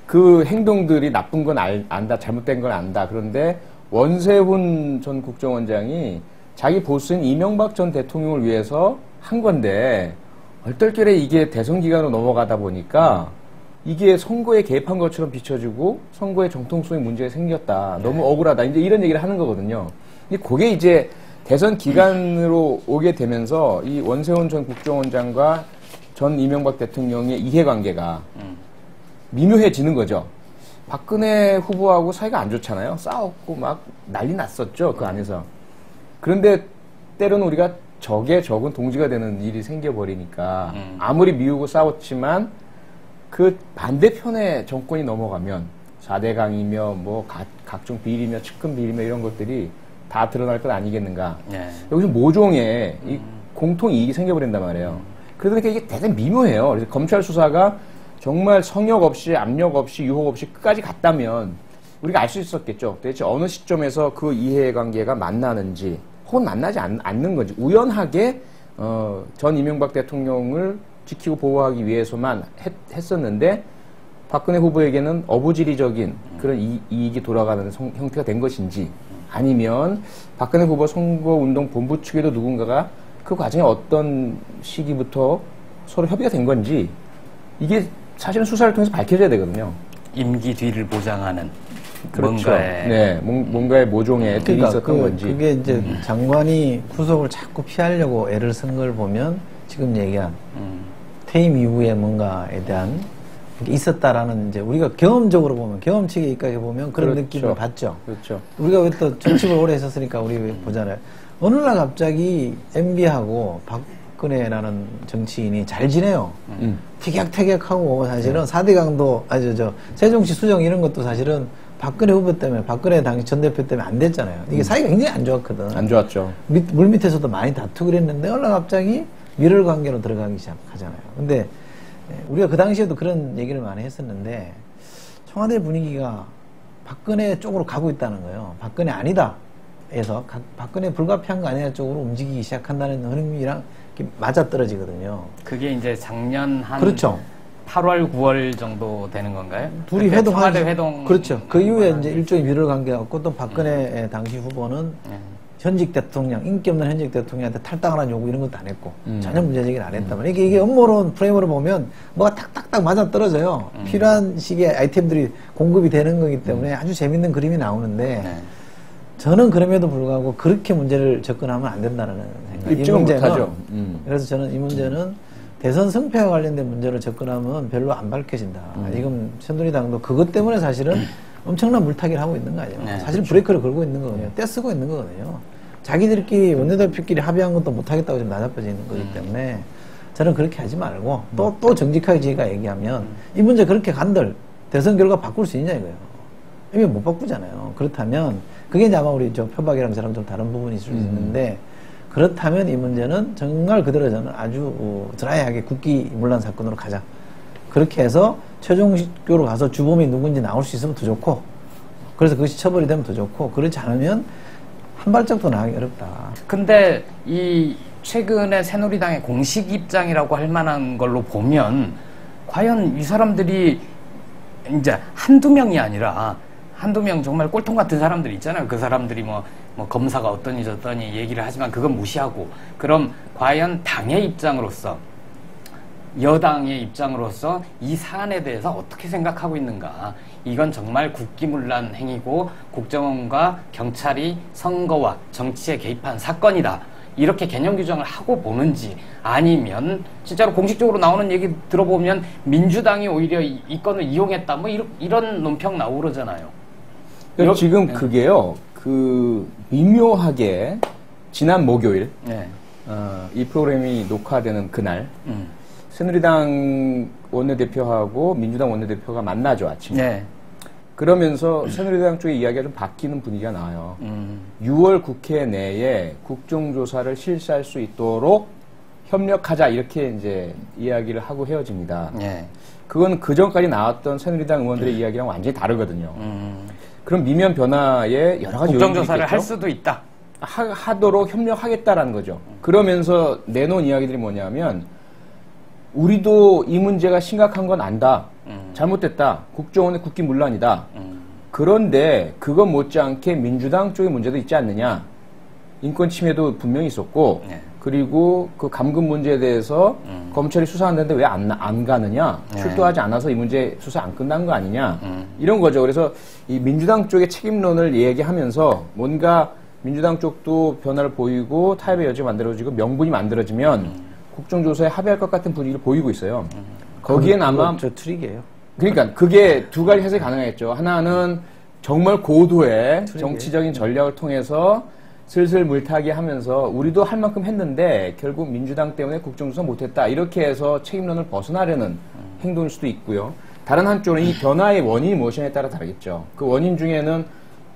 그 행동들이 나쁜 건 안다, 잘못된 건 안다. 그런데 원세훈 전 국정원장이 자기 보스인 이명박 전 대통령을 위해서 한 건데 얼떨결에 이게 대선 기간으로 넘어가다 보니까 이게 선거에 개입한 것처럼 비춰지고 선거의 정통성에 문제가 생겼다. 너무 억울하다. 이제 이런 얘기를 하는 거거든요. 근데 그게 이제 대선 기간으로 오게 되면서 이 원세훈 전 국정원장과 전 이명박 대통령의 이해관계가 미묘해지는 거죠. 박근혜 후보하고 사이가 안 좋잖아요. 싸웠고 막 난리 났었죠. 그 안에서. 그런데 때로는 우리가 적의 적은 동지가 되는 일이 생겨버리니까 아무리 미우고 싸웠지만 그 반대편의 정권이 넘어가면 4대강이며 뭐 각종 비리며 측근 비리며 이런 것들이 다 드러날 것 아니겠는가. 여기서 모종의 이 공통 이익이 생겨버린단 말이에요. 그러니까 이게 대단히 미묘해요. 그래서 검찰 수사가 정말 성역 없이 압력 없이 유혹 없이 끝까지 갔다면 우리가 알 수 있었겠죠. 도대체 어느 시점에서 그 이해관계가 만나는지 혹은 만나지 않는 건지 우연하게 전 이명박 대통령을 지키고 보호하기 위해서만 했었는데 박근혜 후보에게는 어부지리적인 그런 이익이 돌아가는 형태가 된 것인지 아니면 박근혜 후보 선거운동 본부 측에도 누군가가 그 과정에 어떤 시기부터 서로 협의가 된 건지 이게 사실은 수사를 통해서 밝혀져야 되거든요. 임기 뒤를 보장하는 그렇죠. 뭔가의 네, 뭔가의 모종의 딜이 있었던 건지. 그게 이제 장관이 구속을 자꾸 피하려고 애를 쓴 걸 보면 지금 얘기한 퇴임 이후에 뭔가에 대한 게 있었다라는 이제 우리가 경험적으로 보면 경험치에 입각해 보면 그런 그렇죠. 느낌을 받죠. 그렇죠. 우리가 왜 또 정치를 오래 했었으니까 우리 보잖아요. 어느 날 갑자기 MB하고 박근혜라는 정치인이 잘 지내요. 티격태격하고 사실은 4대 강도 세종시 수정 이런 것도 사실은 박근혜 후보 때문에 박근혜 당시 전 대표 때문에 안 됐잖아요. 이게 사이가 굉장히 안 좋았거든. 안 좋았죠. 물 밑에서도 많이 다투고 그랬는데 어느 날 갑자기 밀월 관계로 들어가기 시작하잖아요. 근데 우리가 그 당시에도 그런 얘기를 많이 했었는데 청와대 분위기가 박근혜 쪽으로 가고 있다는 거예요. 박근혜 아니다. 에서 박근혜 불가피한 거 아니냐 쪽으로 움직이기 시작한다는 흐름이랑 맞아떨어지거든요. 그게 이제 작년 한 그렇죠. 8월, 9월 정도 되는 건가요? 둘이 청와대 회동. 그렇죠. 그 이후에 이제 일종의 미를 관계갖고 또 박근혜 당시 후보는 현직 대통령, 인기 없는 현직 대통령한테 탈당하라는 요구 이런 것도 안 했고 전혀 문제제기를 안 했단 말이에요. 이게 업무론 프레임으로 보면 뭐가 탁탁탁 맞아떨어져요. 필요한 식의 아이템들이 공급이 되는 거기 때문에 아주 재밌는 그림이 나오는데 저는 그럼에도 불구하고 그렇게 문제를 접근하면 안 된다는 생각이 입증을 못하죠. 그래서 저는 이 문제는 대선 승패와 관련된 문제를 접근하면 별로 안 밝혀진다. 지금 새누리당도 그것 때문에 사실은 엄청난 물타기를 하고 있는 거 아니에요. 사실 브레이크를 걸고 있는 거거든요. 떼쓰고 있는 거거든요. 자기들끼리 원내대표끼리 합의한 것도 못하겠다고 지금 나자빠지는 거기 때문에 저는 그렇게 하지 말고 또 정직하게 제가 얘기하면 이 문제 그렇게 간들 대선 결과 바꿀 수 있냐 이거예요. 이미 못 바꾸잖아요. 그렇다면 그게 이제 아마 우리 저 표박이랑 저랑 좀 다른 부분이 있을 수 있는데 그렇다면 이 문제는 정말 그대로 저는 아주 드라이하게 국기문란 사건으로 가자. 그렇게 해서 최종적으로 가서 주범이 누군지 나올 수 있으면 더 좋고 그래서 그것이 처벌이 되면 더 좋고 그렇지 않으면 한 발짝도 나가기 어렵다. 근데 이 최근에 새누리당의 공식 입장이라고 할 만한 걸로 보면 과연 이 사람들이 이제 한두 명이 아니라 한두 명 정말 꼴통 같은 사람들이 있잖아요. 그 사람들이 뭐 검사가 어떠니 저떠니 얘기를 하지만 그건 무시하고 그럼 과연 당의 입장으로서 여당의 입장으로서 이 사안에 대해서 어떻게 생각하고 있는가. 이건 정말 국기문란 행위고 국정원과 경찰이 선거와 정치에 개입한 사건이다. 이렇게 개념 규정을 하고 보는지 아니면 진짜로 공식적으로 나오는 얘기 들어보면 민주당이 오히려 이 건을 이용했다. 뭐 이런 논평 나오고 그러잖아요. 그러니까 지금 그게요. 미묘하게 지난 목요일 이 프로그램이 녹화되는 그날 새누리당 원내대표하고 민주당 원내대표가 만나죠, 아침에. 네. 그러면서 새누리당 쪽의 이야기가 좀 바뀌는 분위기가 나와요. 6월 국회 내에 국정조사를 실시할 수 있도록 협력하자, 이렇게 이제 이야기를 하고 헤어집니다. 네. 그건 그 전까지 나왔던 새누리당 의원들의 이야기랑 완전히 다르거든요. 그럼 미면 변화에 여러 가지 국정조사를 할 수도 있다. 하도록 협력하겠다라는 거죠. 그러면서 내놓은 이야기들이 뭐냐면 우리도 이 문제가 심각한 건 안다. 잘못됐다. 국정원의 국기문란이다. 그런데 그것 못지않게 민주당 쪽의 문제도 있지 않느냐. 인권 침해도 분명히 있었고 그리고 그 감금 문제에 대해서 검찰이 수사하는데 왜 안 가느냐. 출두하지 않아서 이 문제 수사 안 끝난 거 아니냐. 이런 거죠. 그래서 이 민주당 쪽의 책임론을 얘기하면서 뭔가 민주당 쪽도 변화를 보이고 타협의 여지가 만들어지고 명분이 만들어지면 국정조사에 합의할 것 같은 분위기를 보이고 있어요. 거기엔 아마 저 트릭이에요. 그러니까 그게 두 가지 해석이 가능하겠죠. 하나는 정말 고도의 정치적인 전략을 통해서 슬슬 물타기 하면서 우리도 할 만큼 했는데 결국 민주당 때문에 국정조사 못했다. 이렇게 해서 책임론을 벗어나려는 행동일 수도 있고요. 다른 한쪽은 이 변화의 원인이 무엇이냐에 따라 다르겠죠. 그 원인 중에는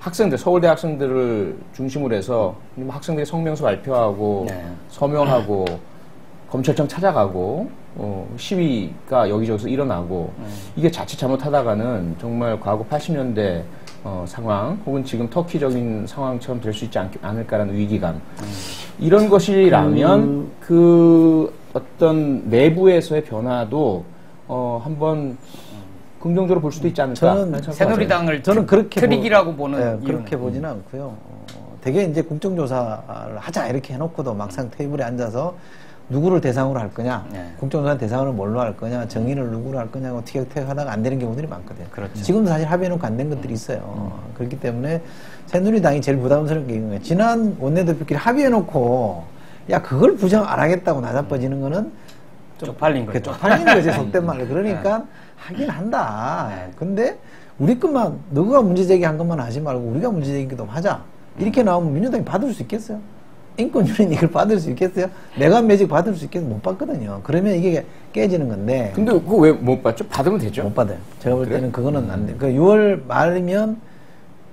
학생들, 서울대 학생들을 중심으로 해서 학생들이 성명서 발표하고 서명하고 검찰청 찾아가고 시위가 여기저기서 일어나고 이게 자칫 잘못하다가는 정말 과거 80년대 상황 혹은 지금 터키적인 상황처럼 될 수 있지 않을까라는 위기감 이런 것이라면 그 어떤 내부에서의 변화도 한번 긍정적으로 볼 수도 있지 않을까. 저는 새누리당을 저는 그렇게 트릭이라고 보는 그렇게 보지는 않고요. 되게 이제 국정조사를 하자 이렇게 해놓고도 막상 테이블에 앉아서 누구를 대상으로 할 거냐, 국정조사 대상으로 뭘로 할 거냐, 정의를 누구로 할 거냐고 티격태격하다가 안 되는 경우들이 많거든요. 그렇죠. 지금도 사실 합의해놓고 안 된 것들이 있어요. 그렇기 때문에 새누리당이 제일 부담스러운 게 이거예요. 지난 원내대표끼리 합의해놓고 야 그걸 부정 안 하겠다고 나자빠지는 거는 쪽팔린 거죠. 쪽팔린 거지 속된 말로. 그러니까 하긴 한다. 근데 우리 것만 너가 문제제기한 것만 하지 말고 우리가 문제제기도 하자. 이렇게 나오면 민주당이 받을 수 있겠어요? 인권유린 이걸 받을 수 있겠어요? 내가 매직 받을 수 있겠어요? 못 받거든요. 그러면 이게 깨지는 건데. 근데 그거 왜 못 받죠? 받으면 되죠? 못 받아요. 제가 볼 때는 그거는 안 돼요. 그 6월 말이면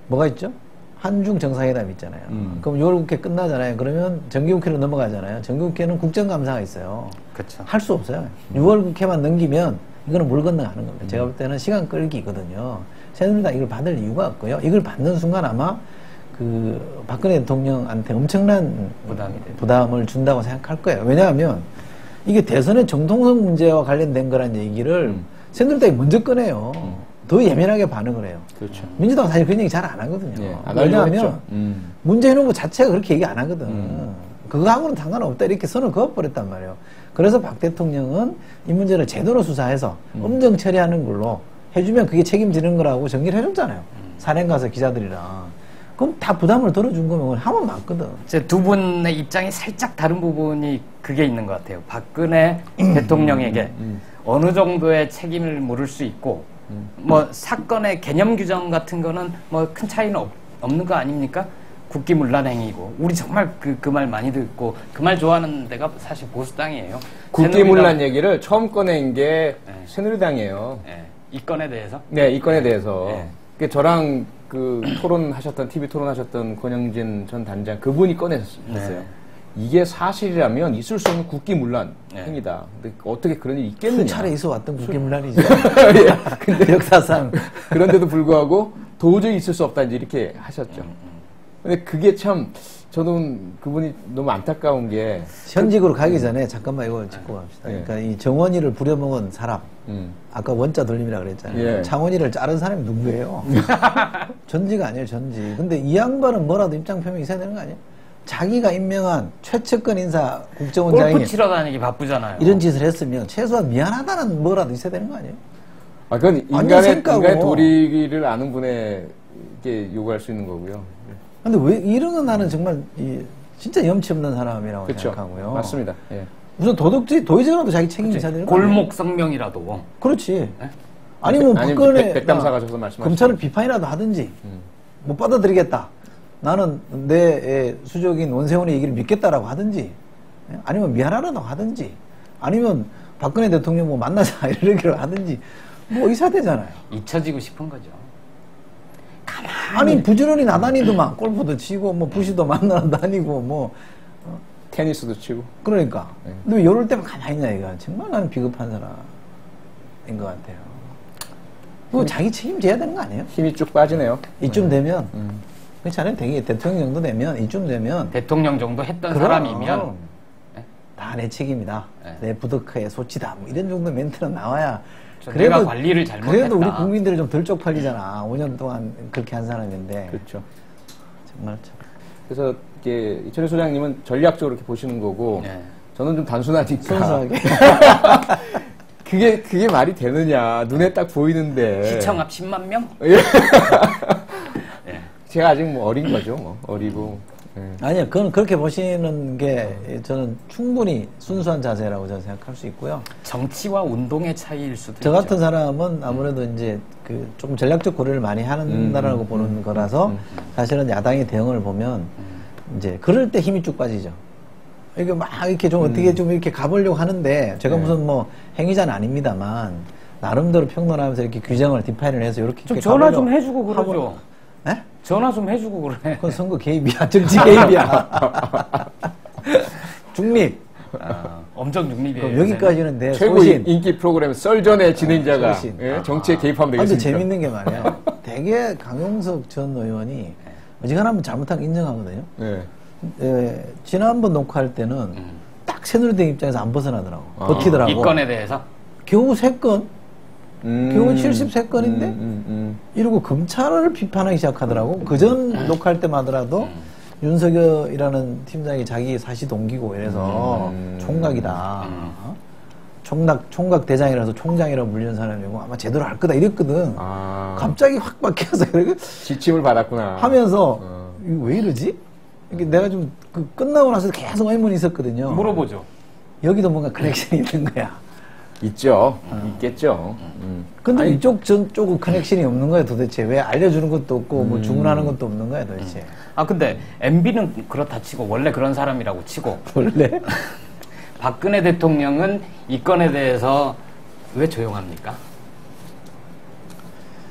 뭐가 있죠? 한중 정상회담 있잖아요. 그럼 6월 국회 끝나잖아요. 그러면 정기국회로 넘어가잖아요. 정기국회는 국정감사가 있어요. 그렇죠. 할 수 없어요. 6월 국회만 넘기면 이거는 물 건너가는 겁니다. 제가 볼 때는 시간 끌기거든요. 새누리당 이걸 받을 이유가 없고요. 이걸 받는 순간 아마 그 박근혜 대통령한테 엄청난 부담을 준다고 생각할 거예요. 왜냐하면 이게 대선의 정통성 문제와 관련된 거란 얘기를 새누리당이 먼저 꺼내요. 더 예민하게 반응을 해요. 그렇죠. 민주당은 사실 그런 얘기 잘 안 하거든요. 예, 안 왜냐하면 문재인 후보 자체가 그렇게 얘기 안 하거든. 그거하고는 상관없다 이렇게 선을 그어버렸단 말이에요. 그래서 박 대통령은 이 문제를 제대로 수사해서 엄정 처리하는 걸로 해주면 그게 책임지는 거라고 정리를 해줬잖아요. 산행 가서 기자들이랑. 그럼 다 부담을 덜어준 거면 하면 맞거든. 제 두 분의 입장이 살짝 다른 부분이 그게 있는 것 같아요. 박근혜 대통령에게 어느 정도의 책임을 물을 수 있고, 뭐 사건의 개념 규정 같은 거는 뭐 큰 차이는 없는 거 아닙니까? 국기문란행위고 우리 정말 그 말 많이 듣고 그 말 좋아하는 데가 사실 보수당이에요. 국기문란 얘기를 처음 꺼낸 게 새누리당이에요. 네. 이 건에 대해서? 네, 이 건에 대해서. 네. 그 저랑 그 토론하셨던 TV 토론하셨던 권영진 전 단장 그분이 꺼내셨어요. 네. 이게 사실이라면 있을 수 없는 국기문란 네. 행위다. 근데 어떻게 그런 일이 있겠느냐? 수차례 있어 왔던 국기문란이죠. 근데 역사상 그런데도 불구하고 도저히 있을 수 없다 이제 이렇게 하셨죠. 근데 그게 참 저는 그분이 너무 안타까운 게 현직으로 가기 전에 잠깐만 이걸 짚고 갑시다. 예. 그러니까 이 정원이를 부려먹은 사람, 아까 원자 돌림이라 그랬잖아요. 예. 창원이를 자른 사람이 누구예요? 전지가 아니에요, 전지. 근데 이 양반은 뭐라도 입장 표명이 있어야 되는 거 아니에요? 자기가 임명한 최측근 인사 국정원장이 골프 치러 다니기 바쁘잖아요. 이런 짓을 했으면 최소한 미안하다는 뭐라도 있어야 되는 거 아니에요? 아, 그건 인간의 도리를 아는 분에게 요구할 수 있는 거고요. 근데 왜 이런 건 나는 정말 진짜 염치 없는 사람이라고 그쵸. 생각하고요. 맞습니다. 예. 무슨 도의적으로도 자기 책임이 있어야 되는 거 골목 성명이라도. 그렇지. 네? 아니면 박근혜 백담사 가셔서 말씀하시죠. 검찰을 비판이라도 하든지 못 받아들이겠다. 나는 내 수적인 원세훈의 얘기를 믿겠다라고 하든지 아니면 미안하다고 하든지 아니면 박근혜 대통령 뭐 만나자 이렇게 하든지 뭐 있어야 되잖아요. 잊혀지고 싶은 거죠. 아니 부지런히 나다니더만 골프도 치고 뭐 부시도 만나러 다니고 뭐 테니스도 치고. 그러니까. 근데 왜 이럴 때만 가만히 있냐 이거. 정말 나는 비겁한 사람인 것 같아요. 그거 자기 책임져야 되는 거 아니에요? 힘이 쭉 빠지네요. 이쯤 되면 그렇지 않아요? 되게 대통령 정도 되면 이쯤 되면 대통령 정도 했던 그럼, 사람이면 다 내 책임이다. 네. 내 부덕의 소치다. 뭐 이런 정도 멘트는 나와야 내가 관리를 잘못했다. 그래도 우리 국민들이 좀 덜 쪽팔리잖아. 5년 동안 그렇게 한 사람인데. 그렇죠. 정말 참. 그래서 이게 이철희 소장님은 전략적으로 이렇게 보시는 거고 네. 저는 좀 단순하니까 순수하게. 그게 말이 되느냐. 눈에 딱 보이는데. 시청 앞 10만 명? 예. 제가 아직 뭐 어린 거죠. 뭐 어리고. 예. 아니요, 그건 그렇게 보시는 게 저는 충분히 순수한 자세라고 저는 생각할 수 있고요. 정치와 운동의 차이일 수도 저 있죠. 같은 사람은 아무래도 이제 그 좀 전략적 고려를 많이 한다라고 보는 거라서 사실은 야당의 대응을 보면 이제 그럴 때 힘이 쭉 빠지죠. 이게 막 이렇게 좀 어떻게 좀 이렇게 가보려고 하는데 제가 무슨 뭐 행위자는 아닙니다만 나름대로 평론하면서 이렇게 규정을 디파인을 해서 이렇게 좀 전화 좀 해주고 그러죠. 네? 전화 좀 해주고 그래. 그건 선거 개입이야. 정치 개입이야. 중립. 엄청 중립이에요. 그럼 여기까지는 내 최고 소신. 인기 프로그램 썰전의 진행자가 소신. 예? 정치에 개입하면 되겠습니까? 근데 재밌는 게 말이야. 되게 강용석 전 의원이 어지간하면 잘못한 거 인정하거든요. 네. 지난번 녹화할 때는 딱 새누리당 입장에서 안 벗어나더라고. 버티더라고. 이 건에 대해서? 겨우 3건? 겨우 73건인데? 이러고 검찰을 비판하기 시작하더라고. 그전 녹화할 때만 하더라도 윤석열이라는 팀장이 자기 사시 동기고 이래서 총각이다. 총각 대장이라서 총장이라고 불리는 사람이고 아마 제대로 할 거다 이랬거든. 갑자기 확 바뀌어서 지침을 받았구나. 하면서 이거 왜 이러지? 이게 내가 좀 끝나고 나서 계속 의문이 있었거든요. 물어보죠. 여기도 뭔가 커넥션이 있는 거야. 있죠. 있겠죠. 근데 이쪽 전쪽은 커넥션이 없는 거야 도대체. 왜 알려주는 것도 없고 뭐 주문하는 것도 없는 거야 도대체. 근데 MB는 그렇다 치고 원래 그런 사람이라고 치고 원래? 박근혜 대통령은 이 건에 대해서 왜 조용합니까?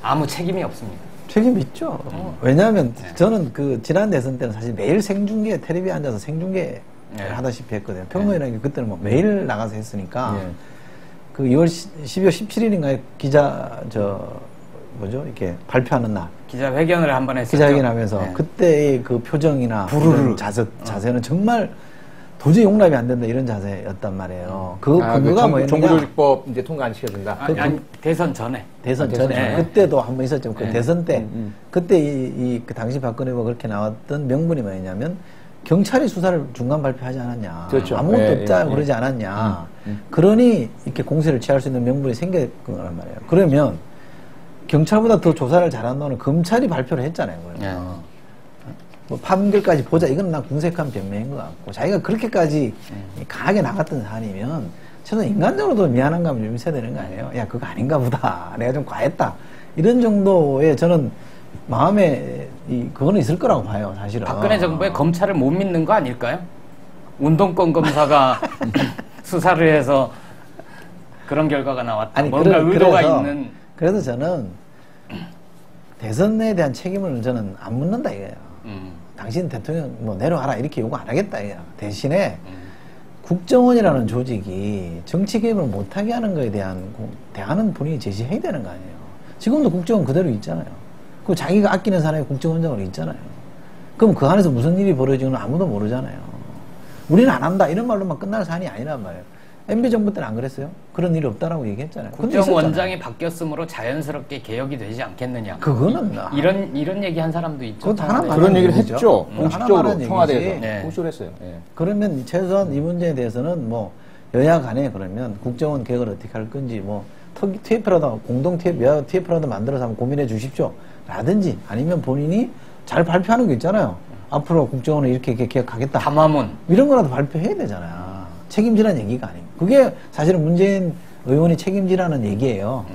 아무 책임이 없습니다. 책임 있죠. 왜냐하면 저는 그 지난 대선 때는 사실 매일 생중계 텔레비에 앉아서 생중계를 하다시피 했거든요. 평론이라는 게 그때는 뭐 매일 나가서 했으니까 그 12월 17일인가에 이렇게 발표하는 날 기자회견을 한번 했었죠. 기자회견하면서 네. 그때의 그 표정이나 그런 자세는 정말 도저히 용납이 안 된다 이런 자세였단 말이에요. 그 근거가 뭐였느냐? 정부조직법 이제 통과 안 시켜준다. 아니, 대선 전에. 대선 대선 전에 전에. 그때도 한 번 있었죠. 그 네. 대선 때 그때 그 당시 박근혜 후보가 그렇게 나왔던 명분이 뭐였냐면 경찰이 수사를 중간 발표하지 않았냐. 그렇죠. 아무것도 예, 없자 예, 그러지 않았냐. 그러니 이렇게 공세를 취할 수 있는 명분이 생겼던 거란 말이에요. 그러면 경찰보다 더 조사를 잘한 놈은 검찰이 발표를 했잖아요. 그러면. 뭐 판결까지 보자. 이건 난 궁색한 변명인 것 같고 자기가 그렇게까지 강하게 나갔던 사안이면 저는 인간적으로도 미안한 감이 좀 있어야 되는 거 아니에요? 야 그거 아닌가 보다. 내가 좀 과했다. 이런 정도의 저는 마음에 그거는 있을 거라고 봐요. 사실은. 박근혜 정부의 검찰을 못 믿는 거 아닐까요? 운동권 검사가 수사를 해서 그런 결과가 나왔다. 아니, 뭔가 의도가 있는. 그래서 저는 대선에 대한 책임을 저는 안 묻는다 이거예요. 당신 대통령 뭐 내려와라 이렇게 요구 안 하겠다 이거야. 대신에 국정원이라는 조직이 정치 개입을 못하게 하는 거에 대한 대안은 본인이 제시해야 되는 거 아니에요. 지금도 국정원 그대로 있잖아요. 그 자기가 아끼는 사람이 국정원장으로 있잖아요. 그럼 그 안에서 무슨 일이 벌어지는 아무도 모르잖아요. 우리는 안 한다 이런 말로만 끝날 사안이 아니란 말이에요. MB 정부 때는 안 그랬어요? 그런 일이 없다라고 얘기했잖아요. 국정원장이 바뀌었으므로 자연스럽게 개혁이 되지 않겠느냐. 그거는 이런 얘기 한 사람도 있죠. 그건 하나만 그런 얘기를 얘기죠. 했죠. 공식적으로 하나만 청와대에서 얘기지. 네. 공식적으로 했어요. 예. 그러면 최소한 이 문제에 대해서는 뭐 여야 간에 그러면 국정원 개혁을 어떻게 할 건지 뭐 TF라도 공동 TF라도 만들어서 한번 고민해 주십시오. 라든지 아니면 본인이 잘 발표하는 거 있잖아요. 앞으로 국정원을 이렇게 개혁하겠다. 담화문. 이런 거라도 발표해야 되잖아요. 책임지라는 얘기가 아니고. 그게 사실은 문재인 의원이 책임지라는 얘기예요.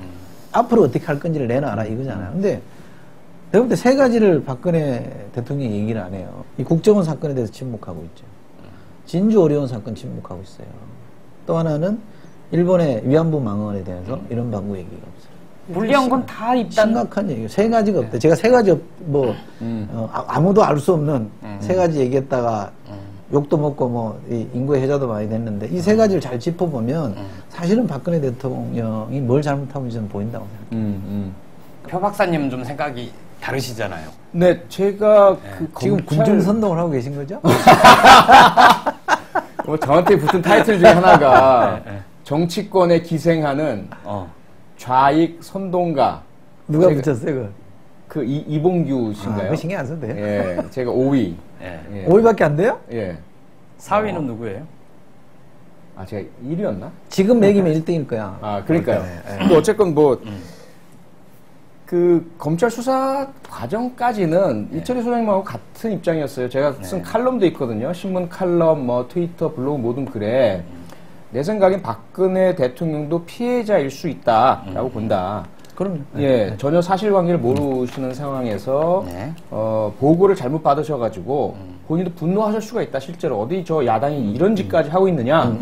앞으로 어떻게 할 건지를 내놔라 이거잖아요. 근데 내가 볼 때 세 가지를 박근혜 대통령이 얘기를 안 해요. 이 국정원 사건에 대해서 침묵하고 있죠. 진주 어려운 사건 침묵하고 있어요. 또 하나는 일본의 위안부 망언에 대해서 이런 방구 얘기가 없어요. 불리한 건 다 있다. 심각한 얘기예요. 세 가지가 없대. 제가 세 가지 아무도 알 수 없는 세 가지 얘기했다가 욕도 먹고 뭐 인구의 해자도 많이 됐는데 이 세 가지를 잘 짚어보면 사실은 박근혜 대통령이 뭘 잘못하고 있는지 보인다고 생각해요. 표 박사님 좀 생각이 다르시잖아요. 네, 제가 지금 군중선동을 하고 계신 거죠? 뭐 저한테 붙은 타이틀 중에 하나가 정치권에 기생하는 좌익 선동가. 누가 붙였어요, 그걸? 그 이봉규 씨인가요? 그거 신경 안 써도 돼요. 예, 제가 5위. 예. 5위밖에 안 돼요? 예. 4위는 누구예요? 아, 제가 1위였나? 지금 매기면 1등일 거야. 아, 그러니까요. 네. 근데 어쨌건 그 검찰 수사 과정까지는 이철희 소장님하고 같은 입장이었어요. 제가 쓴 칼럼도 있거든요. 신문 칼럼, 뭐 트위터, 블로그 모든 글에 내 생각엔 박근혜 대통령도 피해자일 수 있다라고 본다. 그럼 예, 전혀 사실관계를 모르시는 상황에서 보고를 잘못 받으셔가지고 본인도 분노하실 수가 있다. 실제로 어디 저 야당이 이런 짓까지 하고 있느냐.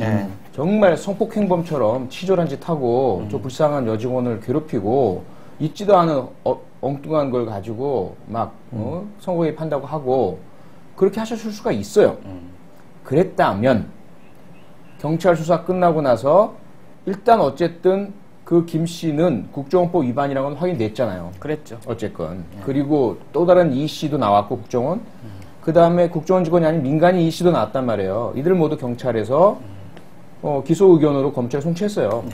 정말 성폭행범처럼 치졸한 짓 하고 저 불쌍한 여직원을 괴롭히고 있지도 않은 엉뚱한 걸 가지고 막 선거 개입한다고 하고 그렇게 하셨을 수가 있어요. 그랬다면 경찰 수사 끝나고 나서 일단 어쨌든 그 김 씨는 국정원법 위반이라는 건 확인됐잖아요. 그랬죠. 어쨌건. 그리고 또 다른 이 씨도 나왔고 국정원. 그 다음에 국정원 직원이 아닌 민간인 이 씨도 나왔단 말이에요. 이들 모두 경찰에서 기소 의견으로 검찰에 송치했어요.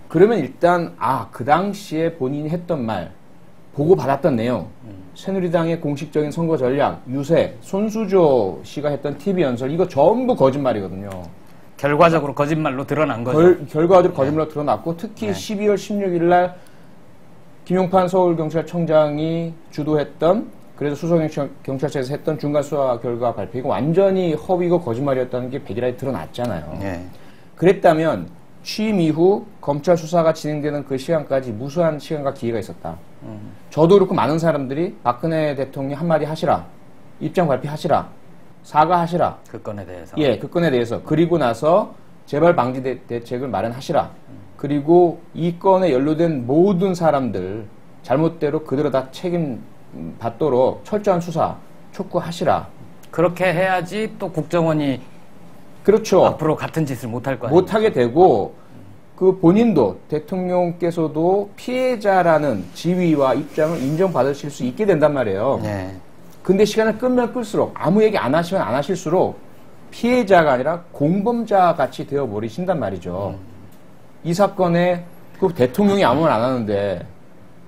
그러면 일단 그 당시에 본인이 했던 말, 보고받았던 내용, 새누리당의 공식적인 선거 전략, 유세, 손수조 씨가 했던 TV 연설 이거 전부 거짓말이거든요. 결과적으로 거짓말로 드러난 거죠. 결과적으로 거짓말로 드러났고 특히 12월 16일 날 김용판 서울경찰청장이 주도했던 그래서 수서경찰서에서 했던 중간 수사 결과 발표 이거 완전히 허위고 거짓말이었다는 게 백일하에 드러났잖아요. 그랬다면 취임 이후 검찰 수사가 진행되는 그 시간까지 무수한 시간과 기회가 있었다. 저도 그렇고 많은 사람들이 박근혜 대통령이 한마디 하시라. 입장 발표하시라. 사과하시라. 그 건에 대해서. 예, 그 건에 대해서. 그리고 나서 재발 방지 대책을 마련하시라. 그리고 이 건에 연루된 모든 사람들 잘못대로 그대로 다 책임 받도록 철저한 수사 촉구하시라. 그렇게 해야지 또 국정원이 그렇죠. 앞으로 같은 짓을 못할 거 아니에요. 못하게 되고 그 본인도 대통령께서도 피해자라는 지위와 입장을 인정받으실 수 있게 된단 말이에요. 네. 근데 시간을 끌면 끌수록 아무 얘기 안 하시면 안 하실수록 피해자가 아니라 공범자 같이 되어버리신단 말이죠. 이 사건에 그 대통령이 아무 말 안 하는데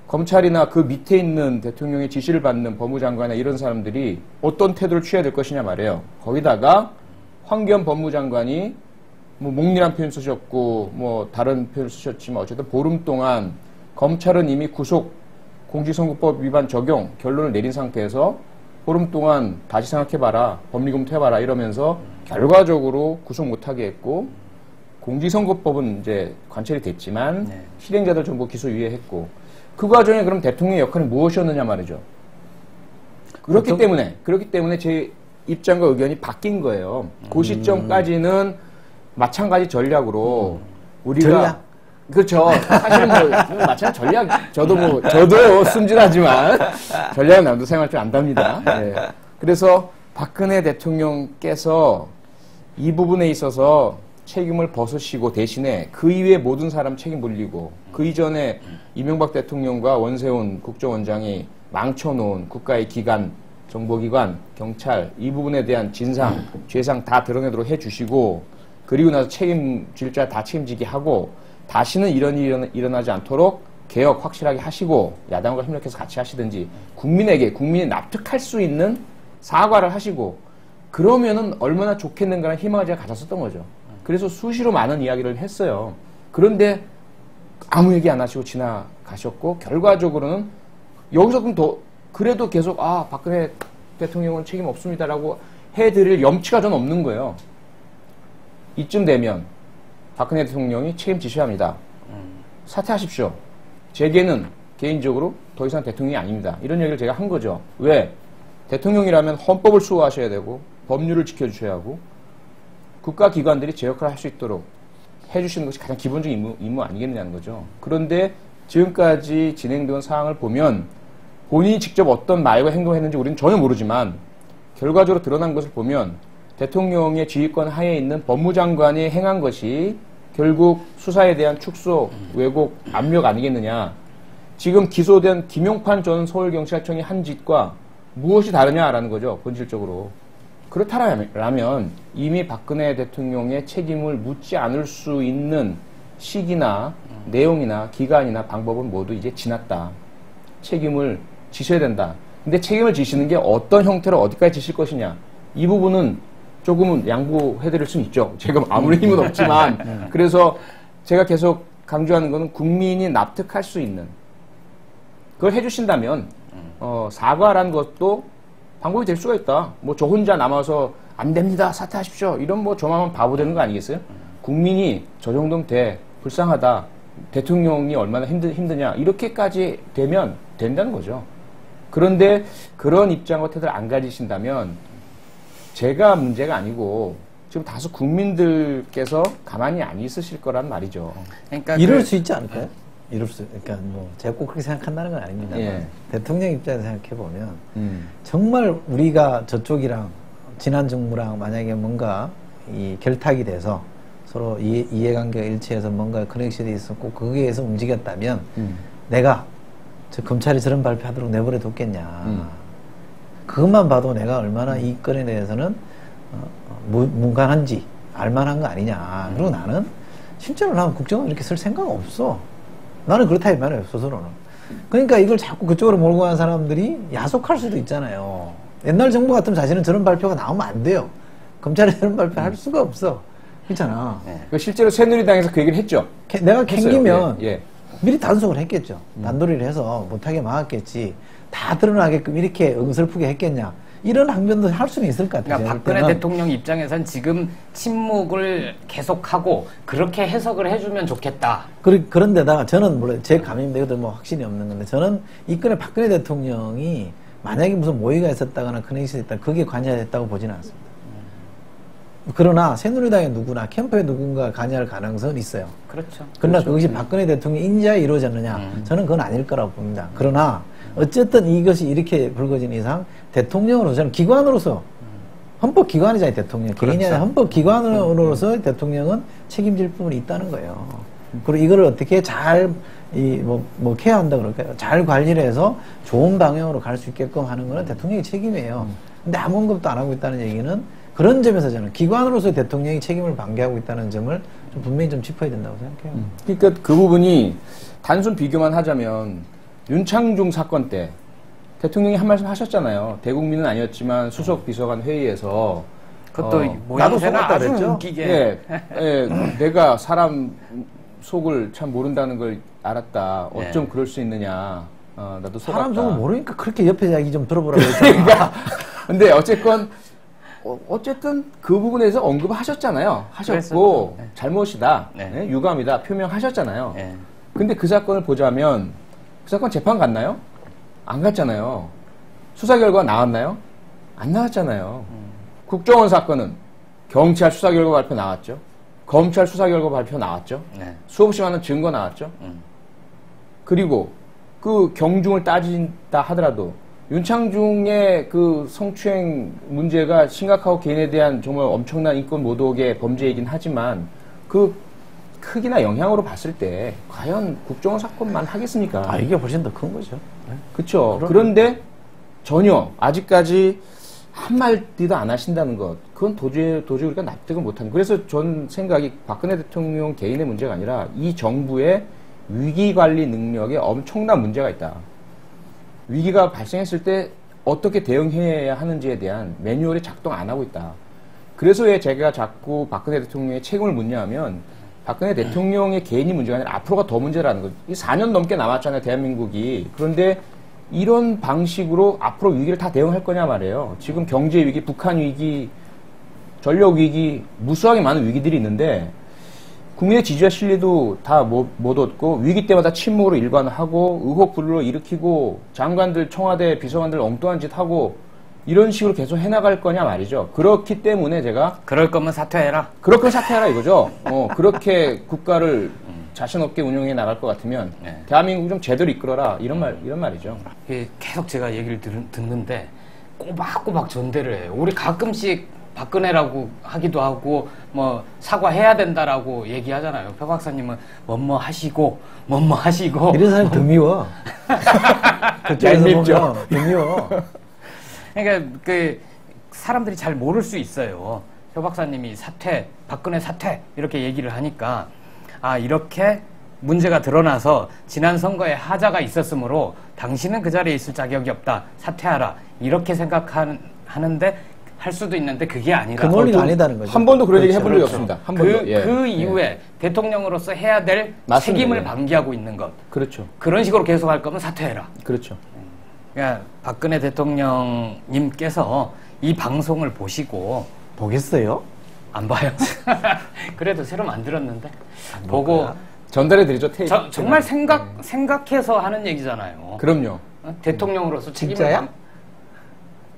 검찰이나 그 밑에 있는 대통령의 지시를 받는 법무장관이나 이런 사람들이 어떤 태도를 취해야 될 것이냐 말이에요. 거기다가 황교안 법무장관이 뭐 목리란 표현 쓰셨고 뭐 다른 표현 쓰셨지만 어쨌든 보름 동안 검찰은 이미 구속 공직선거법 위반 적용 결론을 내린 상태에서 보름 동안 다시 생각해봐라, 법리검토해봐라 이러면서 결과적으로 구속 못하게 했고 공직선거법은 이제 관철이 됐지만 네. 실행자들 전부 기소유예했고 그 과정에 그럼 대통령의 역할이 무엇이었느냐 말이죠. 그렇기 때문에 제 입장과 의견이 바뀐 거예요. 그 시점까지는 마찬가지 전략으로 우리가 전략? 그렇죠. 사실은 뭐 마찬가지 전략 저도 순진하지만 전략은 남도 생활 줄 안답니다. 네. 그래서 박근혜 대통령께서 이 부분에 있어서 책임을 벗으시고 대신에 그 이외의 모든 사람 책임 물리고 그 이전에 이명박 대통령과 원세훈 국정원장이 망쳐놓은 국가의 기관, 정보기관, 경찰 이 부분에 대한 진상, 죄상 다 드러내도록 해주시고 그리고 나서 책임질 자 다 책임지게 하고 다시는 이런 일이 일어나지 않도록 개혁 확실하게 하시고 야당과 협력해서 같이 하시든지 국민이 납득할 수 있는 사과를 하시고 그러면은 얼마나 좋겠는가라는 희망을 제가 가졌었던 거죠. 그래서 수시로 많은 이야기를 했어요. 그런데 아무 얘기 안 하시고 지나가셨고 결과적으로는 여기서 그래도 계속 박근혜 대통령은 책임 없습니다라고 해드릴 염치가 전 없는 거예요. 이쯤 되면 박근혜 대통령이 책임지셔야 합니다. 사퇴하십시오. 제게는 개인적으로 더 이상 대통령이 아닙니다. 이런 얘기를 제가 한 거죠. 왜? 대통령이라면 헌법을 수호하셔야 되고 법률을 지켜주셔야 하고 국가기관들이 제 역할을 할 수 있도록 해주시는 것이 가장 기본적인 임무 아니겠느냐는 거죠. 그런데 지금까지 진행된 상황을 보면 본인이 직접 어떤 말과 행동을 했는지 우리는 전혀 모르지만 결과적으로 드러난 것을 보면 대통령의 지휘권 하에 있는 법무장관이 행한 것이 결국 수사에 대한 축소, 왜곡, 압력 아니겠느냐. 지금 기소된 김용판 전 서울경찰청이 한 짓과 무엇이 다르냐라는 거죠. 본질적으로. 그렇다면 이미 박근혜 대통령의 책임을 묻지 않을 수 있는 시기나 내용이나 기간이나 방법은 모두 이제 지났다. 책임을 지셔야 된다. 근데 책임을 지시는 게 어떤 형태로 어디까지 지실 것이냐. 이 부분은 조금은 양보해드릴 수는 있죠. 제가 아무리 힘은 없지만. 그래서 제가 계속 강조하는 것은 국민이 납득할 수 있는 그걸 해주신다면 사과라는 것도 방법이 될 수가 있다. 뭐 저 혼자 남아서 안 됩니다. 사퇴하십시오. 이런 뭐 저만 바보 되는 거 아니겠어요? 국민이 저 정도면 돼. 불쌍하다. 대통령이 얼마나 힘드냐. 이렇게까지 되면 된다는 거죠. 그런데 그런 입장과 태도를 안 가지신다면 제가 문제가 아니고 지금 다수 국민들께서 가만히 안 있으실 거란 말이죠. 그러니까 이럴 수 있지 않을까요? 그러니까 뭐 제가 꼭 그렇게 생각한다는 건 아닙니다만 예. 대통령 입장에서 생각해 보면 정말 우리가 저쪽이랑 지난 정부랑 만약에 뭔가 이 결탁이 돼서 서로 이해관계가 일치해서 뭔가 커넥션이 있었고 거기에 의해서 움직였다면 내가 검찰이 저런 발표하도록 내버려 뒀겠냐. 그것만 봐도 내가 얼마나 이 건에 대해서는 문간한지 알만한 거 아니냐. 그리고 나는 실제로 나는 국정원 이렇게 쓸 생각 없어. 나는 그렇다 이 말이에요. 스스로는. 그러니까 이걸 자꾸 그쪽으로 몰고 가는 사람들이 야속할 수도 있잖아요. 옛날 정부 같으면 사실은 저런 발표가 나오면 안 돼요. 검찰이 저런 발표 할 수가 없어. 그렇잖아. 네. 실제로 새누리당에서 그 얘기를 했죠. 내가 캥기면 예. 미리 단속을 했겠죠. 단도리를 해서 못하게 막았겠지. 다 드러나게끔 이렇게 응슬프게 했겠냐. 이런 항변도 할 수는 있을 것 같아요. 그러니까 박근혜 대통령 입장에선 지금 침묵을 계속하고 그렇게 해석을 해주면 좋겠다. 그런데다가 저는 물론 제 감입니다. 이것도 뭐 확신이 없는 건데 저는 이 건에 박근혜 대통령이 만약에 무슨 모의가 있었다거나 커넥션이 있다 그게 관여됐다고 보지는 않습니다. 그러나 새누리당의 누구나 캠프의 누군가 관여할 가능성은 있어요. 그렇죠. 그러나 그렇죠. 그것이 박근혜 대통령 인지하에 이루어졌느냐 저는 그건 아닐 거라고 봅니다. 그러나 어쨌든 이것이 이렇게 불거진 이상 대통령으로서 저는 기관으로서 헌법기관이잖아요. 대통령. 그렇죠. 개인이 아니라 헌법기관으로서 대통령은 책임질 부분이 있다는 거예요. 그리고 이걸 어떻게 잘, 케어한다 그럴까요? 잘 관리를 해서 좋은 방향으로 갈 수 있게끔 하는 거는 대통령의 책임이에요. 근데 아무 언급도 안 하고 있다는 얘기는 그런 점에서 저는 기관으로서 대통령이 책임을 방기하고 있다는 점을 좀 분명히 좀 짚어야 된다고 생각해요. 그러니까 그 부분이 단순 비교만 하자면 윤창중 사건 때 대통령이 한 말씀 하셨잖아요. 대국민은 아니었지만 수석 비서관 회의에서 그것도 모양새가 아주 웃기게. 내가 사람 속을 참 모른다는 걸 알았다. 어쩜 그럴 수 있느냐. 나도 속았다. 사람 속을 모르니까 그렇게 옆에 이야기 좀 들어보라고 했잖아. 그러니까 근데 어쨌든 그 부분에서 언급을 하셨잖아요. 하셨고 네. 잘못이다. 네. 유감이다. 표명하셨잖아요. 네. 근데 그 사건을 보자면 그 사건 재판 갔나요? 안 갔잖아요. 수사 결과 나왔나요? 안 나왔잖아요. 국정원 사건은 경찰 수사 결과 발표 나왔죠. 검찰 수사 결과 발표 나왔죠. 네. 수없이 많은 증거 나왔죠. 그리고 그 경중을 따진다 하더라도 윤창중의 그 성추행 문제가 심각하고 개인에 대한 정말 엄청난 인권 모독의 범죄이긴 하지만 그 크기나 영향으로 봤을 때 과연 국정원 사건만 하겠습니까? 이게 훨씬 더 큰 거죠. 그렇죠. 그런데 전혀 아직까지 한마디도 안 하신다는 것, 그건 도저히 우리가 납득을 못하는. 그래서 전 생각이 박근혜 대통령 개인의 문제가 아니라 이 정부의 위기관리 능력에 엄청난 문제가 있다. 위기가 발생했을 때 어떻게 대응해야 하는지에 대한 매뉴얼이 작동 안 하고 있다. 그래서 왜 제가 자꾸 박근혜 대통령의 책임을 묻냐 하면 박근혜 대통령의 개인이 문제가 아니라 앞으로가 더 문제라는 거죠. 이 4년 넘게 남았잖아요, 대한민국이. 그런데 이런 방식으로 앞으로 위기를 다 대응할 거냐 말이에요. 지금 경제 위기, 북한 위기, 전력 위기, 무수하게 많은 위기들이 있는데 국민의 지지와 신뢰도 다 못 얻고 위기 때마다 침묵으로 일관하고 의혹 불로 일으키고 장관들, 청와대 비서관들 엉뚱한 짓 하고 이런 식으로 계속 해나갈 거냐 말이죠. 그렇기 때문에 제가 그럴 거면 사퇴해라. 그럴 거면 사퇴하라 이거죠. 그렇게 국가를 자신 없게 운영해 나갈 것 같으면 네. 대한민국 좀 제대로 이끌어라 이런 말이죠. 계속 제가 얘기를 듣는데 꼬박꼬박 전대를 해요. 우리 가끔씩 박근혜라고 하기도 하고 뭐 사과해야 된다라고 얘기하잖아요. 표 박사님은 뭐뭐 하시고 이런 사람이 더 미워. 그쪽에서 보면 더 미워. 그러니까 그 사람들이 잘 모를 수 있어요. 표 박사님이 박근혜 사퇴 이렇게 얘기를 하니까 이렇게 문제가 드러나서 지난 선거에 하자가 있었으므로 당신은 그 자리에 있을 자격이 없다. 사퇴하라. 이렇게 생각하는데 할 수도 있는데 그게 아니라 그 논리가 아니다는 거죠. 한 번도 그런 얘기 해본 적이 없습니다. 한 번도. 그 이후에 대통령으로서 해야 될 맞습니다. 책임을 방기하고 있는 것. 그렇죠. 그런 식으로 계속 할 거면 사퇴해라. 그렇죠. 그러니까 박근혜 대통령님께서 이 방송을 보시고 보겠어요? 안 봐요. 그래도 새로 만들었는데 보고 전달해 드리죠. 테이프. 정말 생각해서 하는 얘기잖아요. 그럼요. 대통령으로서 책임을 진짜야?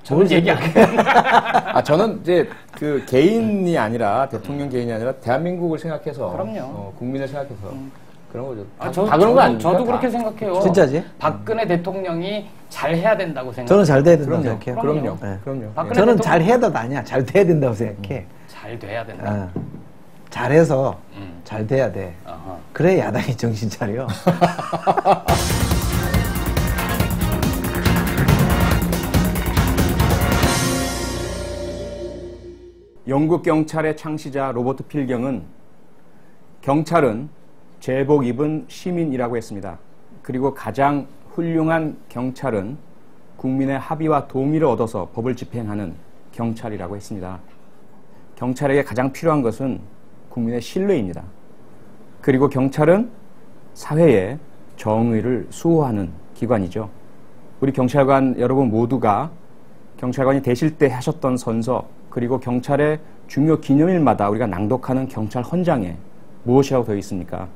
저는 얘기 안 해요. 저는 이제 그 개인이 아니라 대통령 개인이 아니라 대한민국을 생각해서 그럼요. 국민을 생각해서 그런 거죠. 다 그런 거 아닙니까? 저도 그렇게 생각해요. 진짜지? 박근혜 대통령이 잘 해야 된다고 생각해요. 저는 잘 돼야 된다고 그럼요. 생각해요. 그럼요. 네. 그럼요. 박근혜 저는 대통령- 잘 해야도 아니야. 잘 돼야 된다고 생각해. 잘 돼야 된다. 잘해서 잘 돼야 돼. 어허. 그래 야당이 정신 차려. 영국 경찰의 창시자 로버트 필경은 경찰은 제복 입은 시민이라고 했습니다. 그리고 가장 훌륭한 경찰은 국민의 합의와 동의를 얻어서 법을 집행하는 경찰이라고 했습니다. 경찰에게 가장 필요한 것은 국민의 신뢰입니다. 그리고 경찰은 사회에 정의를 수호하는 기관이죠. 우리 경찰관 여러분 모두가 경찰관이 되실 때 하셨던 선서, 그리고 경찰의 중요 기념일마다 우리가 낭독하는 경찰 헌장에 무엇이라고 되어 있습니까?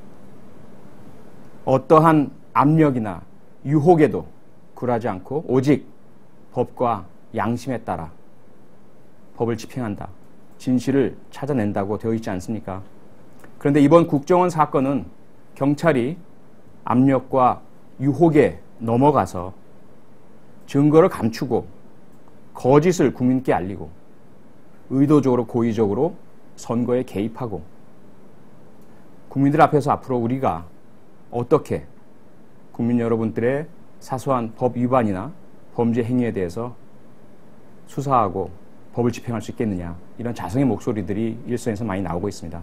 어떠한 압력이나 유혹에도 굴하지 않고 오직 법과 양심에 따라 법을 집행한다. 진실을 찾아낸다고 되어 있지 않습니까? 그런데 이번 국정원 사건은 경찰이 압력과 유혹에 넘어가서 증거를 감추고 거짓을 국민께 알리고 의도적으로 고의적으로 선거에 개입하고 국민들 앞에서 앞으로 우리가 어떻게 국민 여러분들의 사소한 법 위반이나 범죄 행위에 대해서 수사하고 법을 집행할 수 있겠느냐, 이런 자성의 목소리들이 일선에서 많이 나오고 있습니다.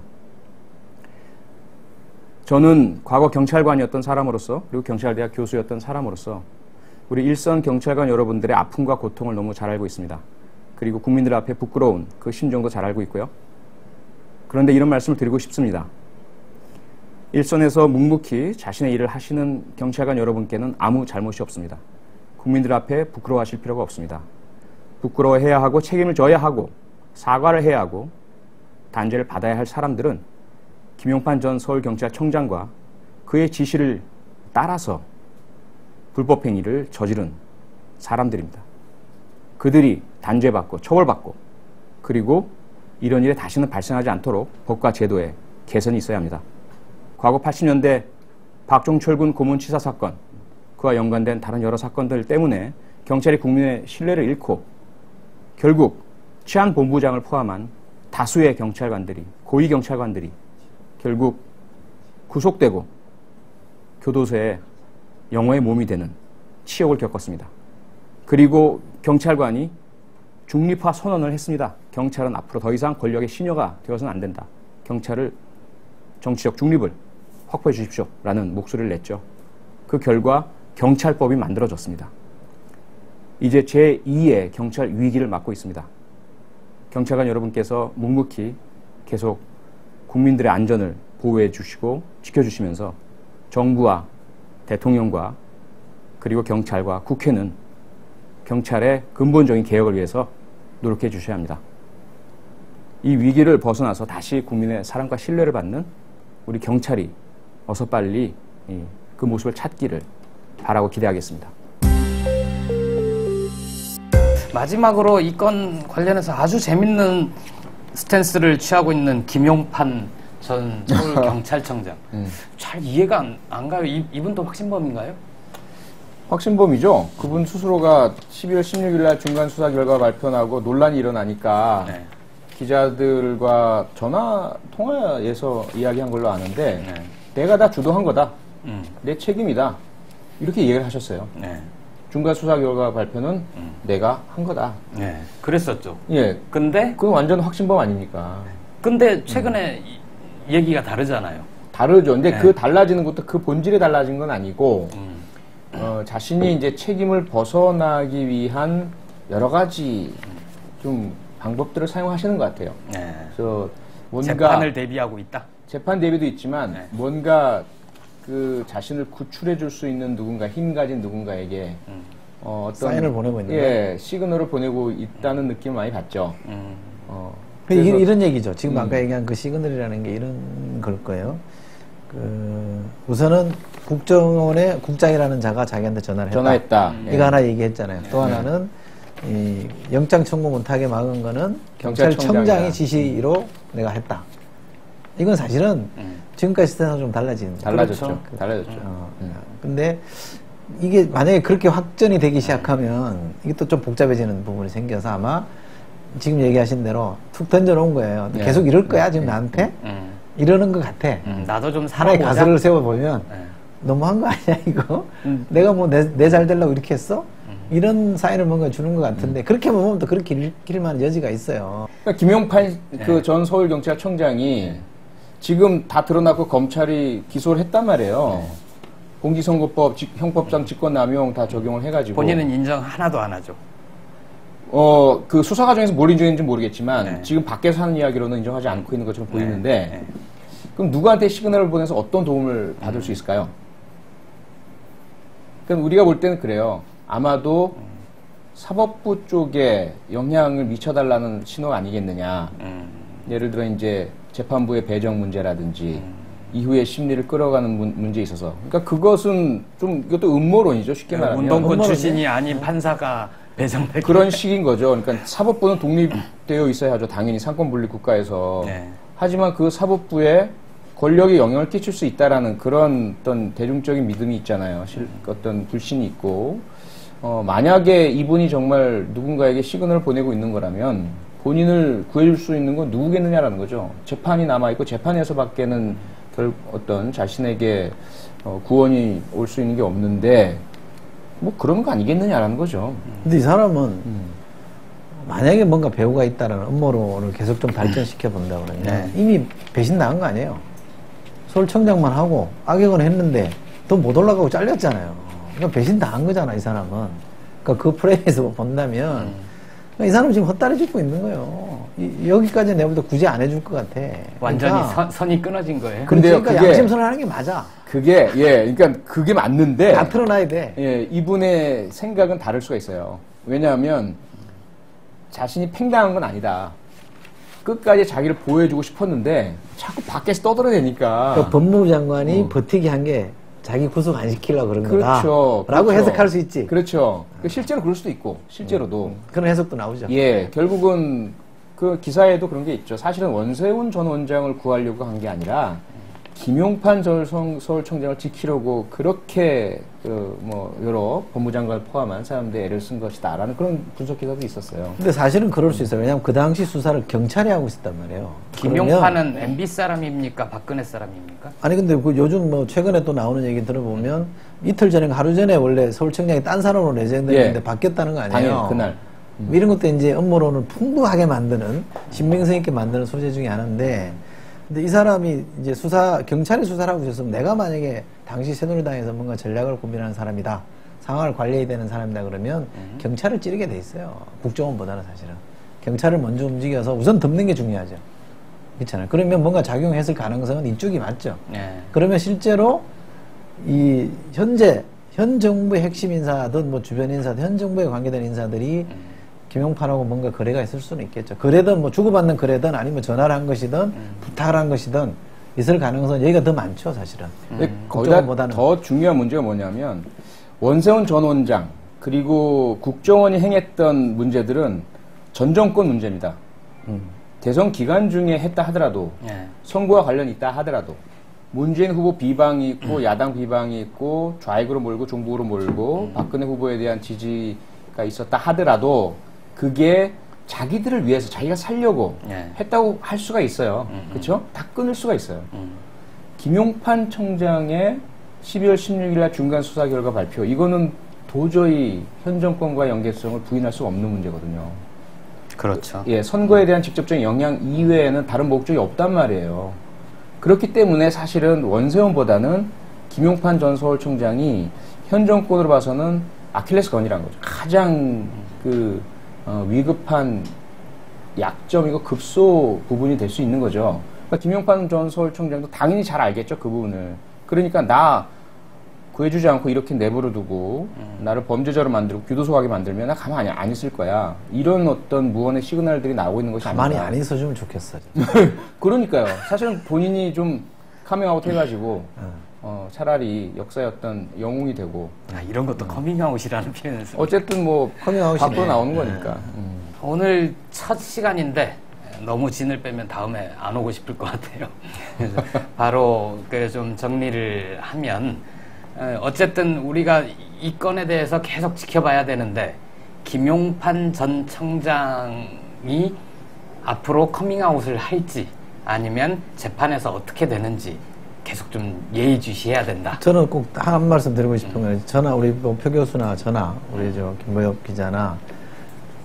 저는 과거 경찰관이었던 사람으로서, 그리고 경찰대학 교수였던 사람으로서 우리 일선 경찰관 여러분들의 아픔과 고통을 너무 잘 알고 있습니다. 그리고 국민들 앞에 부끄러운 그 심정도 잘 알고 있고요. 그런데 이런 말씀을 드리고 싶습니다. 일선에서 묵묵히 자신의 일을 하시는 경찰관 여러분께는 아무 잘못이 없습니다. 국민들 앞에 부끄러워하실 필요가 없습니다. 부끄러워해야 하고 책임을 져야 하고 사과를 해야 하고 단죄를 받아야 할 사람들은 김용판 전 서울경찰청장과 그의 지시를 따라서 불법행위를 저지른 사람들입니다. 그들이 단죄받고 처벌받고, 그리고 이런 일이 다시는 발생하지 않도록 법과 제도에 개선이 있어야 합니다. 과거 80년대 박종철 군 고문치사 사건, 그와 연관된 다른 여러 사건들 때문에 경찰이 국민의 신뢰를 잃고 결국 치안본부장을 포함한 다수의 경찰관들이, 고위 경찰관들이 결국 구속되고 교도소에 영어의 몸이 되는 치욕을 겪었습니다. 그리고 경찰관이 중립화 선언을 했습니다. 경찰은 앞으로 더 이상 권력의 시녀가 되어서는 안 된다. 경찰을 정치적 중립을 확보해 주십시오. 라는 목소리를 냈죠. 그 결과 경찰법이 만들어졌습니다. 이제 제2의 경찰 위기를 맞고 있습니다. 경찰관 여러분께서 묵묵히 계속 국민들의 안전을 보호해 주시고 지켜주시면서 정부와 대통령과 그리고 경찰과 국회는 경찰의 근본적인 개혁을 위해서 노력해 주셔야 합니다. 이 위기를 벗어나서 다시 국민의 사랑과 신뢰를 받는 우리 경찰이 어서 빨리 그 모습을 찾기를 바라고 기대하겠습니다. 마지막으로 이 건 관련해서 아주 재밌는 스탠스를 취하고 있는 김용판 전 서울경찰청장. 잘 이해가 안 가요. 이분도 확신범인가요? 확신범이죠. 그분 스스로가 12월 16일 날 중간 수사 결과 발표나고 논란이 일어나니까 네. 기자들과 전화 통화에서 이야기한 걸로 아는데 내가 다 주도한 거다. 내 책임이다. 이렇게 얘기를 하셨어요. 네. 중간 수사 결과 발표는 내가 한 거다. 네. 그랬었죠. 예. 근데 그건 완전 확신범 아닙니까? 근데 최근에 얘기가 다르잖아요. 다르죠. 근데 네. 그 달라지는 것도 그 본질이 달라진 건 아니고 자신이 이제 책임을 벗어나기 위한 여러 가지 좀 방법들을 사용하시는 것 같아요. 네. 그래서 뭔가 재판을 대비하고 있다. 재판 대비도 있지만 네. 뭔가 그 자신을 구출해 줄 수 있는 누군가, 힘 가진 누군가에게 어떤 사인을 보내고 있는 거예요. 예, 시그널을 보내고 있다는 느낌을 많이 받죠. 그래서 이런 얘기죠. 지금 아까 얘기한 그 시그널이라는 게 이런 걸 거예요. 우선은 국정원의 국장이라는 자가 자기한테 전화했다. 이거 하나 얘기했잖아요. 또 하나는 이 영장 청구 못하게 막은 거는 경찰청장의 지시로 내가 했다. 이건 사실은 지금까지 시대랑 좀 달라졌죠. 그렇죠. 달라졌죠. 근데 이게 만약에 그렇게 확전이 되기 시작하면 이게 또 좀 복잡해지는 부분이 생겨서 아마 지금 얘기하신 대로 툭 던져놓은 거예요. 네. 계속 이럴 거야 지금 나한테? 이러는 것 같아. 나도 좀 하나의 살아보자. 가설을 세워보면 네. 너무한 거 아니야 이거? 내가 뭐 내 잘 되려고 이렇게 했어? 이런 사인을 뭔가 주는 것 같은데 그렇게 보면 또 그렇게 읽힐 만한 여지가 있어요. 그러니까 김용판 그 전 서울경찰청장이 지금 다 드러나고 검찰이 기소를 했단 말이에요. 공직선거법, 형법상 직권남용 다 적용을 해가지고. 본인은 인정 하나도 안 하죠. 그 수사 과정에서 뭘 인정했는지 모르겠지만 네. 지금 밖에서 하는 이야기로는 인정하지 않고 있는 것처럼 보이는데 네. 그럼 누구한테 시그널을 보내서 어떤 도움을 받을 수 있을까요? 그럼 우리가 볼 때는 그래요. 아마도 사법부 쪽에 영향을 미쳐달라는 신호가 아니겠느냐. 예를 들어 이제 재판부의 배정 문제라든지 이후에 심리를 끌어가는 문제에 있어서. 그러니까 그것은 좀 이것도 음모론이죠. 쉽게 말하면. 운동권 출신이 아닌 판사가 배정될 그런 식인 거죠. 그러니까 사법부는 독립되어 있어야 하죠. 당연히 상권분립 국가에서. 네. 하지만 그 사법부에 권력에 영향을 끼칠 수 있다라는 그런 어떤 대중적인 믿음이 있잖아요. 어떤 불신이 있고. 만약에 이분이 정말 누군가에게 시그널을 보내고 있는 거라면 본인을 구해줄 수 있는 건 누구겠느냐라는 거죠. 재판이 남아있고 재판에서밖에는 어떤 자신에게 구원이 올 수 있는 게 없는데 뭐 그런 거 아니겠느냐라는 거죠. 근데 이 사람은 만약에 뭔가 배우가 있다라는 음모론을 계속 좀 발전시켜 본다 그러면 네. 이미 배신당한 거 아니에요. 서울청장만 하고 악역은 했는데 더 못 올라가고 잘렸잖아요. 그러니까 배신당한 거잖아, 이 사람은. 그러니까 그 프레임에서 본다면 이 사람은 지금 헛다리 짚고 있는 거예요. 여기까지 내가 볼 때 굳이 안 해줄 것 같아. 완전히 그러니까, 선이 끊어진 거예요. 근데요, 그러니까 그게- 양심선언하는 게 맞아. 그게 그러니까 그게 맞는데 다 틀어놔야 돼. 예, 이분의 생각은 다를 수가 있어요. 왜냐하면 자신이 팽당한 건 아니다. 끝까지 자기를 보호해주고 싶었는데 자꾸 밖에서 떠들어대니까. 그러니까 법무부 장관이 버티기 한 게 자기 구속 안 시키려고 그런 거다. 그렇죠. 라고 그렇죠. 해석할 수 있지. 그렇죠. 실제로 그럴 수도 있고, 실제로도. 그런 해석도 나오죠. 예, 결국은 그 기사에도 그런 게 있죠. 사실은 원세훈 전 원장을 구하려고 한 게 아니라 김용판 전 서울청장을 지키려고 그렇게 여러 법무장관을 포함한 사람들이 애를 쓴 것이다라는 그런 분석 기사도 있었어요. 근데 사실은 그럴 수 있어요. 왜냐하면 그 당시 수사를 경찰이 하고 있었단 말이에요. 그러면- 김용판은 MB 사람입니까? 박근혜 사람입니까? 아니 근데 그 요즘 뭐 최근에 또 나오는 얘기 들어보면 이틀 전에 하루 전에 원래 서울청장이 딴 사람으로 내정됐는데 예. 바뀌었다는 거 아니에요? 당일 그날. 이런 것도 이제 음모론을 풍부하게 만드는 신빙성 있게 만드는 소재 중에 하나인데 근데 이 사람이 이제 경찰이 수사를 하고 있었으면 내가 만약에 당시 새누리당에서 뭔가 전략을 고민하는 사람이다. 상황을 관리해야 되는 사람이다 그러면 경찰을 찌르게 돼 있어요. 국정원보다는 사실은. 경찰을 먼저 움직여서 우선 덮는 게 중요하죠. 그렇잖아요. 그러면 뭔가 작용했을 가능성은 이쪽이 맞죠. 네. 그러면 실제로 이 현 정부의 핵심 인사든 뭐 주변 인사든 현 정부에 관계된 인사들이 김용판하고 뭔가 거래가 있을 수는 있겠죠. 거래든 뭐 주고받는 거래든 아니면 전화를 한 것이든 부탁을 한 것이든 있을 가능성은 여기가 더 많죠, 사실은. 거기다 국정원보다는. 더 중요한 문제가 뭐냐면 원세훈 전 원장 그리고 국정원이 행했던 문제들은 전 정권 문제입니다. 대선 기간 중에 했다 하더라도 네. 선거와 관련이 있다 하더라도 문재인 후보 비방이 있고 야당 비방이 있고 좌익으로 몰고 종북으로 몰고 박근혜 후보에 대한 지지가 있었다 하더라도 그게 자기들을 위해서 자기가 살려고 네. 했다고 할 수가 있어요. 그렇죠? 다 끊을 수가 있어요. 김용판 청장의 12월 16일 날 중간 수사 결과 발표 이거는 도저히 현 정권과 연계성을 부인할 수 없는 문제거든요. 그렇죠. 예, 선거에 대한 직접적인 영향 이외에는 다른 목적이 없단 말이에요. 그렇기 때문에 사실은 원세훈보다는 김용판 전 서울청장이 현 정권으로 봐서는 아킬레스 건이라는 거죠. 가장 위급한 약점이고 급소 부분이 될 수 있는 거죠. 그러니까 김용판 전 서울청장도 당연히 잘 알겠죠, 그 부분을. 그러니까 나 구해주지 않고 이렇게 내버려 두고 나를 범죄자로 만들고 교도소하게 만들면 나 가만히 안 있을 거야. 이런 어떤 무언의 시그널들이 나오고 있는 것이 가만히 아닌가. 안 있어주면 좋겠어. 그러니까요. 사실은 본인이 좀 카밍아웃 해가지고 차라리 역사의 어떤 영웅이 되고 아, 이런 것도 커밍아웃이라는 표현을 쓰 어쨌든 뭐 커밍아웃이네. 밖으로 나오는 거니까. 오늘 첫 시간인데 너무 진을 빼면 다음에 안 오고 싶을 것 같아요. 그래서 바로 그 좀 정리를 하면 어쨌든 우리가 이 건에 대해서 계속 지켜봐야 되는데 김용판 전 청장이 앞으로 커밍아웃을 할지 아니면 재판에서 어떻게 되는지 계속 좀 예의주시해야 된다. 저는 꼭 한 말씀 드리고 싶은 건 우리 표 교수나 우리 김보엽 기자나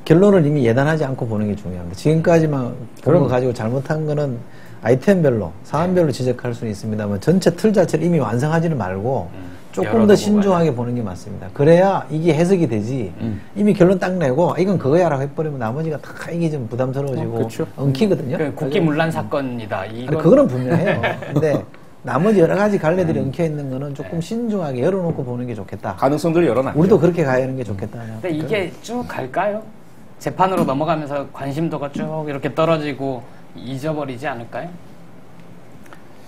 결론을 이미 예단하지 않고 보는 게 중요합니다. 지금까지만 본 거 가지고 잘못한 거는 아이템별로 사안별로 지적할 수는 있습니다만 전체 틀 자체를 이미 완성하지는 말고 조금 더 신중하게 보는 게 맞습니다. 그래야 이게 해석이 되지. 이미 결론 딱 내고 이건 그거야라고 해버리면 나머지가 다 이게 좀 부담스러워지고 그렇죠. 엉키거든요. 그 국기문란 사건이다. 아니, 그거는 분명해요. 근데 나머지 여러 가지 갈래들이 엉켜 있는 거는 조금 신중하게 열어놓고 보는 게 좋겠다. 가능성들을 열어놔. 우리도 그렇게 가야 하는 게 좋겠다. 근데 이게 쭉 갈까요? 재판으로 넘어가면서 관심도가 쭉 이렇게 떨어지고 잊어버리지 않을까요?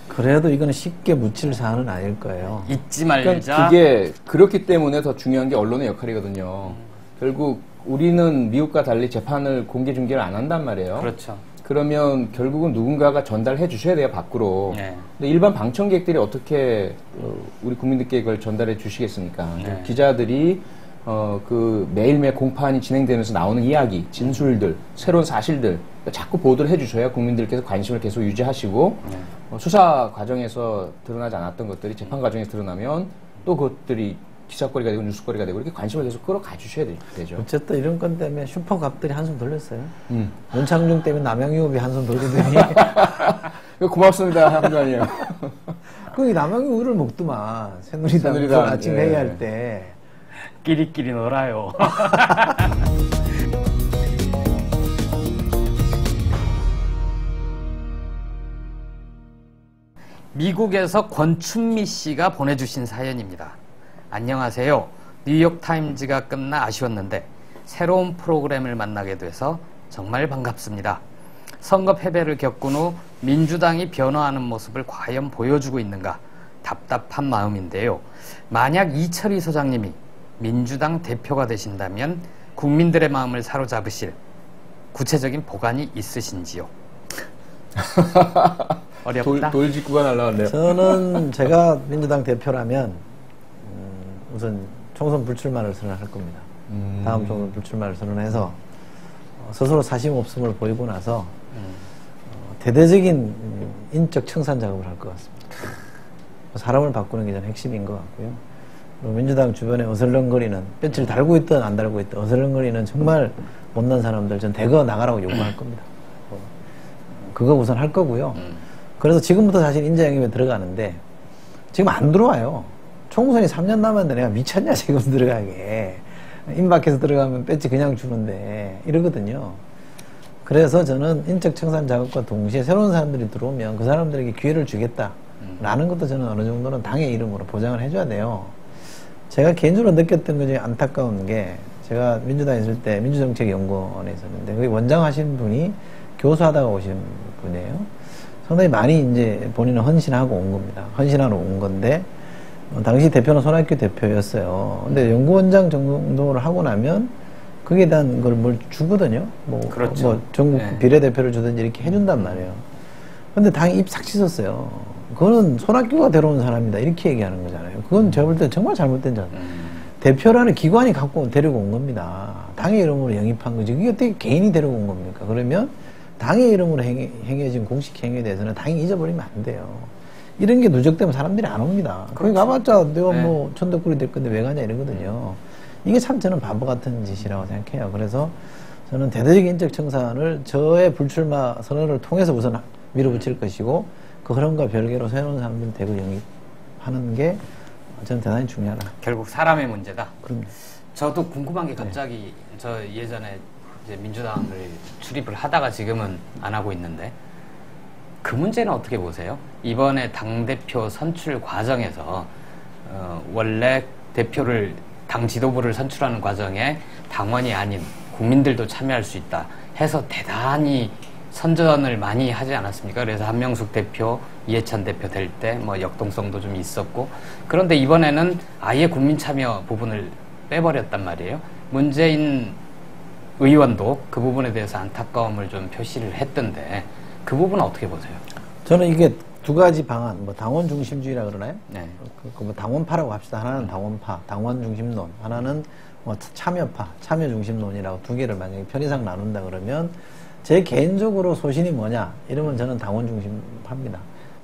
그래도 이거는 쉽게 묻힐 사안은 아닐 거예요. 잊지 말자. 그러니까 그게 그렇기 때문에 더 중요한 게 언론의 역할이거든요. 결국 우리는 미국과 달리 재판을 공개 중계를 안 한단 말이에요. 그렇죠. 그러면 결국은 누군가가 전달해 주셔야 돼요, 밖으로. 네. 근데 일반 방청객들이 어떻게 우리 국민들께 이걸 전달해 주시겠습니까? 네. 기자들이 그 매일매일 공판이 진행되면서 나오는 이야기, 진술들, 새로운 사실들 자꾸 보도를 해주셔야 국민들께서 관심을 계속 유지하시고 수사 과정에서 드러나지 않았던 것들이 재판 과정에서 드러나면 또 그것들이 기사거리가 되고 뉴스거리가 되고 이렇게 관심을 계속 끌어가 주셔야 되죠. 어쨌든 이런 건 때문에 슈퍼갑들이 한숨 돌렸어요. 문창중 때문에 남양유업이 한숨 돌리더니 고맙습니다, 함장님. 그 남양유를 먹더만 새누리당 아침 회의할 때 끼리끼리 놀아요. 미국에서 권춘미 씨가 보내주신 사연입니다. 안녕하세요. 뉴욕타임즈가 끝나 아쉬웠는데 새로운 프로그램을 만나게 돼서 정말 반갑습니다. 선거 패배를 겪은 후 민주당이 변화하는 모습을 과연 보여주고 있는가 답답한 마음인데요. 만약 이철희 소장님이 민주당 대표가 되신다면 국민들의 마음을 사로잡으실 구체적인 보관이 있으신지요? 어렵다. 돌직구가 날라왔네요. 저는 제가 민주당 대표라면 우선 총선 불출마를 선언할 겁니다. 다음 총선 불출마를 선언해서 스스로 사심 없음을 보이고 나서 대대적인 인적 청산 작업을 할 것 같습니다. 사람을 바꾸는 게 저는 핵심인 것 같고요. 그리고 민주당 주변에 어슬렁거리는 뼈치를 달고 있든 안 달고 있든 어슬렁거리는 정말 못난 사람들 전 대거 나가라고 요구할 겁니다. 그거 우선 할 거고요. 그래서 지금부터 사실 인재 영입에 들어가는데 지금 안 들어와요. 총선이 3년 남았는데 내가 미쳤냐 지금 들어가게. 임박해서 들어가면 배지 그냥 주는데 이러거든요. 그래서 저는 인적 청산 작업과 동시에 새로운 사람들이 들어오면 그 사람들에게 기회를 주겠다라는 것도 저는 어느 정도는 당의 이름으로 보장을 해줘야 돼요. 제가 개인적으로 느꼈던 것 중에 안타까운 게 제가 민주당에 있을 때 민주정책연구원에 있었는데 거기 원장 하신 분이 교수하다가 오신 분이에요. 상당히 많이 이제 본인은 헌신하고 온 겁니다. 헌신하러 온 건데 당시 대표는 손학규 대표였어요. 근데 연구원장 정도를 하고 나면 거기에 대한 걸 뭘 주거든요. 그렇죠. 뭐 전국 비례대표를 주든지 이렇게 해준단 말이에요. 근데 당이 입 싹 씻었어요. 그거는 손학규가 데려온 사람이다 이렇게 얘기하는 거잖아요. 그건 제가 볼 때 정말 잘못된 잖아요. 대표라는 기관이 갖고 데리고 온 겁니다. 당의 이름으로 영입한 거지. 그게 어떻게 개인이 데리고 온 겁니까? 그러면 당의 이름으로 행해진 공식 행위에 대해서는 당이 잊어버리면 안 돼요. 이런 게 누적되면 사람들이 안 옵니다. 거기 가봤자 내가 뭐 천덕꾸리 될 건데 왜 가냐 이러거든요. 이게 참 저는 바보 같은 짓이라고 생각해요. 그래서 저는 대대적인 인적 청산을 저의 불출마 선언을 통해서 우선 밀어붙일 것이고 그 흐름과 별개로 새로운 사람들 대거 영입하는 게 저는 대단히 중요하다. 결국 사람의 문제다. 그럼요. 저도 궁금한 게 갑자기 저 예전에 이제 민주당을 출입을 하다가 지금은 안 하고 있는데 그 문제는 어떻게 보세요? 이번에 당대표 선출 과정에서 원래 대표를 당 지도부를 선출하는 과정에 당원이 아닌 국민들도 참여할 수 있다 해서 대단히 선전을 많이 하지 않았습니까? 그래서 한명숙 대표, 이해찬 대표 될 때 뭐 역동성도 좀 있었고 그런데 이번에는 아예 국민 참여 부분을 빼버렸단 말이에요. 문재인 의원도 그 부분에 대해서 안타까움을 좀 표시를 했던데 그 부분은 어떻게 보세요? 저는 이게 두 가지 방안, 뭐 당원 중심주의라 그러나요? 네. 뭐 당원파라고 합시다. 하나는 당원파, 당원 중심론, 하나는 뭐 참여파, 참여 중심론이라고 두 개를 만약에 편의상 나눈다 그러면 제 개인적으로 소신이 뭐냐 이러면 저는 당원 중심파입니다.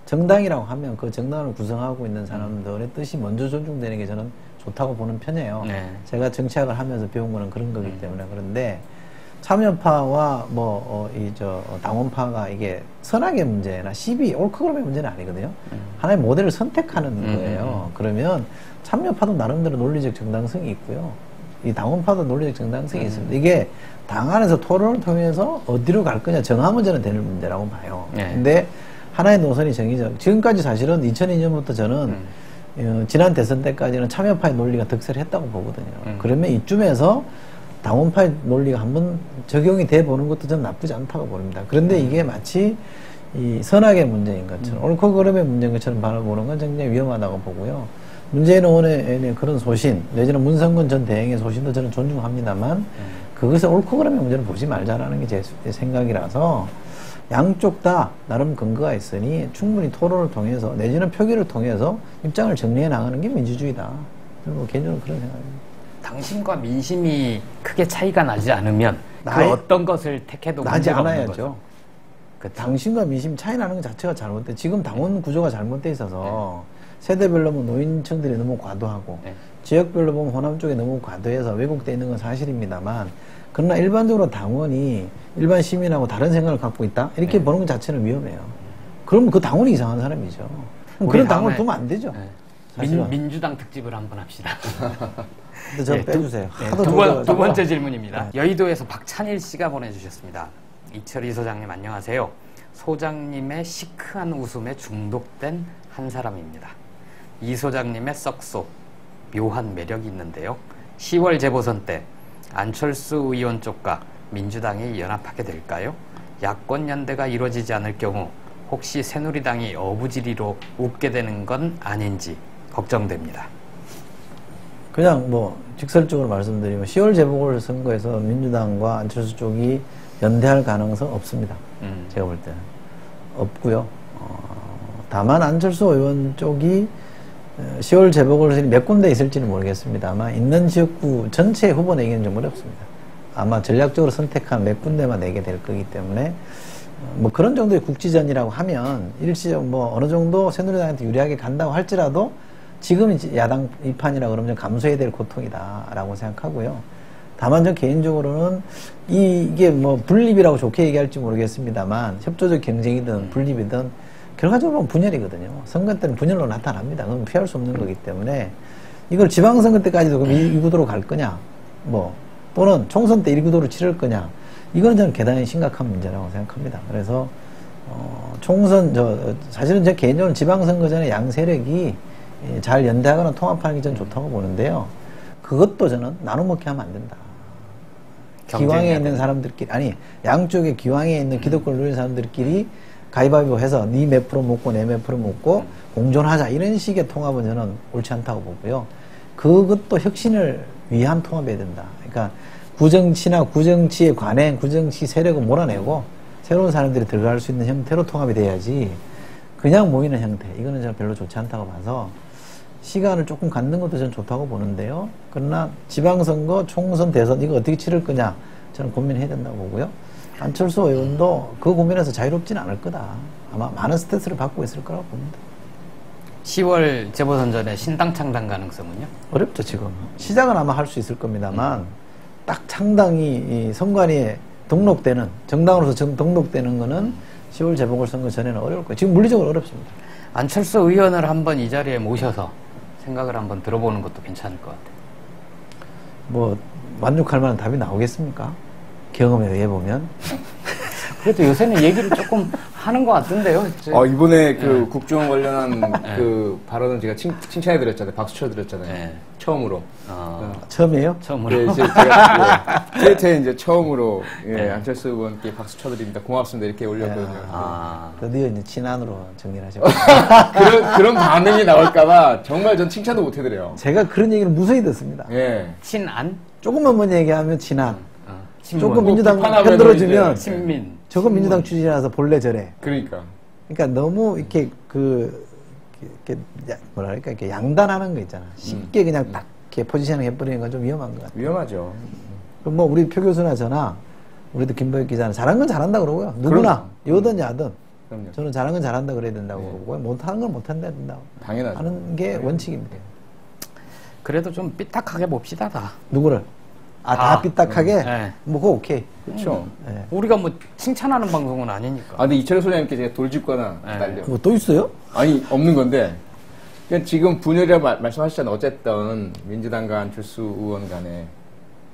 정당이라고 하면 그 정당을 구성하고 있는 사람들의 뜻이 먼저 존중되는 게 저는 좋다고 보는 편이에요. 네. 제가 정치학을 하면서 배운 거는 그런 거기 때문에 그런데 참여파와 당원파가 이게 선악의 문제나 시비, 옳고 그름의 문제는 아니거든요. 하나의 모델을 선택하는 거예요. 그러면 참여파도 나름대로 논리적 정당성이 있고요. 이 당원파도 논리적 정당성이 있습니다. 이게 당 안에서 토론을 통해서 어디로 갈 거냐 정하 문제는 되는 문제라고 봐요. 근데 하나의 노선이 정해져. 지금까지 사실은 2002년부터 저는 지난 대선 때까지는 참여파의 논리가 득세를 했다고 보거든요. 그러면 이쯤에서 당원파의 논리가 한번 적용이 돼 보는 것도 저는 나쁘지 않다고 봅니다. 그런데 이게 마치 이 선악의 문제인 것처럼 옳고 그름의 문제인 것처럼 바라보는 건 굉장히 위험하다고 보고요. 문재인 의원의 그런 소신, 내지는 문성근 전 대행의 소신도 저는 존중합니다만 그것을 옳고 그름의 문제를 보지 말자라는 게 제 생각이라서 양쪽 다 나름 근거가 있으니 충분히 토론을 통해서 내지는 표기를 통해서 입장을 정리해 나가는 게 민주주의다. 뭐 개인적으로 그런 생각입니다. 당신과 민심이 크게 차이가 나지 않으면 그 어떤 것을 택해도 나지 문제가 없는 않아야죠. 거죠. 그쵸? 당신과 민심 차이 나는 것 자체가 잘못돼. 지금 당원 구조가 잘못돼 있어서 세대별로 보면 노인층들이 너무 과도하고 지역별로 보면 호남 쪽에 너무 과도해서 왜곡돼 있는 건 사실입니다만, 그러나 일반적으로 당원이 일반 시민하고 다른 생각을 갖고 있다? 이렇게 보는 것 자체는 위험해요. 그러면 그 당원이 이상한 사람이죠. 그런 당원을 두면 안 되죠. 민주당 특집을 한번 합시다. 근데 저 빼주세요. 두 번째 질문입니다. 여의도에서 박찬일 씨가 보내주셨습니다. 이철희 소장님 안녕하세요. 소장님의 시크한 웃음에 중독된 한 사람입니다. 이 소장님의 썩소 묘한 매력이 있는데요. 10월 재보선 때 안철수 의원 쪽과 민주당이 연합하게 될까요? 야권 연대가 이루어지지 않을 경우 혹시 새누리당이 어부지리로 웃게 되는 건 아닌지 걱정됩니다. 그냥 뭐 직설적으로 말씀드리면 10월 재보궐선거에서 민주당과 안철수 쪽이 연대할 가능성 없습니다. 제가 볼 때는 없고요. 다만 안철수 의원 쪽이 10월 재보궐선이 몇 군데 있을지는 모르겠습니다만 있는 지역구 전체 후보 내기는 좀 어렵습니다. 아마 전략적으로 선택한 몇 군데만 내게 될 거기 때문에 뭐 그런 정도의 국지전이라고 하면 일시적 뭐 어느 정도 새누리당한테 유리하게 간다고 할지라도 지금 야당 이판이라 그러면 감수해야 될 고통이다라고 생각하고요. 다만 저 개인적으로는 이게 뭐 분립이라고 좋게 얘기할지 모르겠습니다만 협조적 경쟁이든 분립이든 결과적으로 보면 분열이거든요. 선거 때는 분열로 나타납니다. 그건 피할 수 없는 거기 때문에 이걸 지방선거 때까지도 그럼 이 구도로 갈 거냐, 뭐 또는 총선 때 이 구도로 치를 거냐, 이건 저는 대단히 심각한 문제라고 생각합니다. 그래서 총선 사실은 제 개인적으로 지방선거 전에 양 세력이 잘 연대하거나 통합하는 게 저는 좋다고 보는데요. 그것도 저는 나눠먹기 하면 안 된다. 기왕에 있는 사람들끼리, 아니 양쪽에 기왕에 있는 기득권을 누리는 사람들끼리 가위바위보 해서 네 몇 프로 먹고 내 몇 프로 먹고 공존하자, 이런 식의 통합은 저는 옳지 않다고 보고요. 그것도 혁신을 위한 통합이어야 된다. 그러니까 구정치나 구정치의 관행, 구정치 세력을 몰아내고 새로운 사람들이 들어갈 수 있는 형태로 통합이 돼야지 그냥 모이는 형태, 이거는 저는 별로 좋지 않다고 봐서 시간을 조금 갖는 것도 저는 좋다고 보는데요. 그러나 지방선거, 총선, 대선 이거 어떻게 치를 거냐 저는 고민해야 된다고 보고요. 안철수 의원도 그 고민에서 자유롭지는 않을 거다. 아마 많은 스트레스를 받고 있을 거라고 봅니다. 10월 재보선 전에 신당 창당 가능성은요? 어렵죠 지금. 시작은 아마 할 수 있을 겁니다만 딱 창당이 선관위에 등록되는, 정당으로서 등록되는 거는 10월 재보궐선거 전에는 어려울 거예요. 지금 물리적으로 어렵습니다. 안철수 의원을 한번 이 자리에 모셔서 생각을 한번 들어보는 것도 괜찮을 것 같아요. 뭐 만족할 만한 답이 나오겠습니까? 경험에 의해 보면. 그래도 요새는 얘기를 조금 하는 것 같던데요. 이번에 그 국정 관련한 그 발언은 제가 칭찬해드렸잖아요. 박수 쳐드렸잖아요. 처음으로. 처음이에요? 처음으로. 네, 제가 트위터에 이제 처음으로 안철수 의원께 박수 쳐드립니다. 고맙습니다. 이렇게 올렸거든요. 드디어 이제 친안으로 정리를 하셨고. 그런 반응이 나올까봐 정말 전 칭찬도 못 해드려요. 제가 그런 얘기를 무수히 듣습니다. 친안? 조금만 먼저 얘기하면 친안. 조금 뭐 민주당 편들어주면 친민. 저건 민주당 취지라서 본래 저래. 그러니까 너무 이렇게 뭐랄까 이렇게 양단하는 거 있잖아. 쉽게 그냥 딱 이렇게 포지션을 해버리는 건 좀 위험한 것 같아요. 위험하죠. 그럼 뭐 우리 표 교수나 저나 우리도 김보혁 기자는 잘한 건 잘한다 그러고요. 누구나 여든 야든 저는 잘한 건 잘한다 그래야 된다고 그러고요. 못하는 건 못한다 된다고 당연하죠. 하는 게 원칙입니다. 그래도 좀 삐딱하게 봅시다 다. 누구를? 다 삐딱하게? 뭐 그거 오케이. 그렇죠. 우리가 뭐 칭찬하는 방송은 아니니까. 근데 이철호 소장님께 제가 돌직구나 날려. 그거 또 있어요? 아니 없는 건데. 그러니까 지금 분열이라고 말씀하셨잖아요. 어쨌든 민주당과 안철수 의원 간에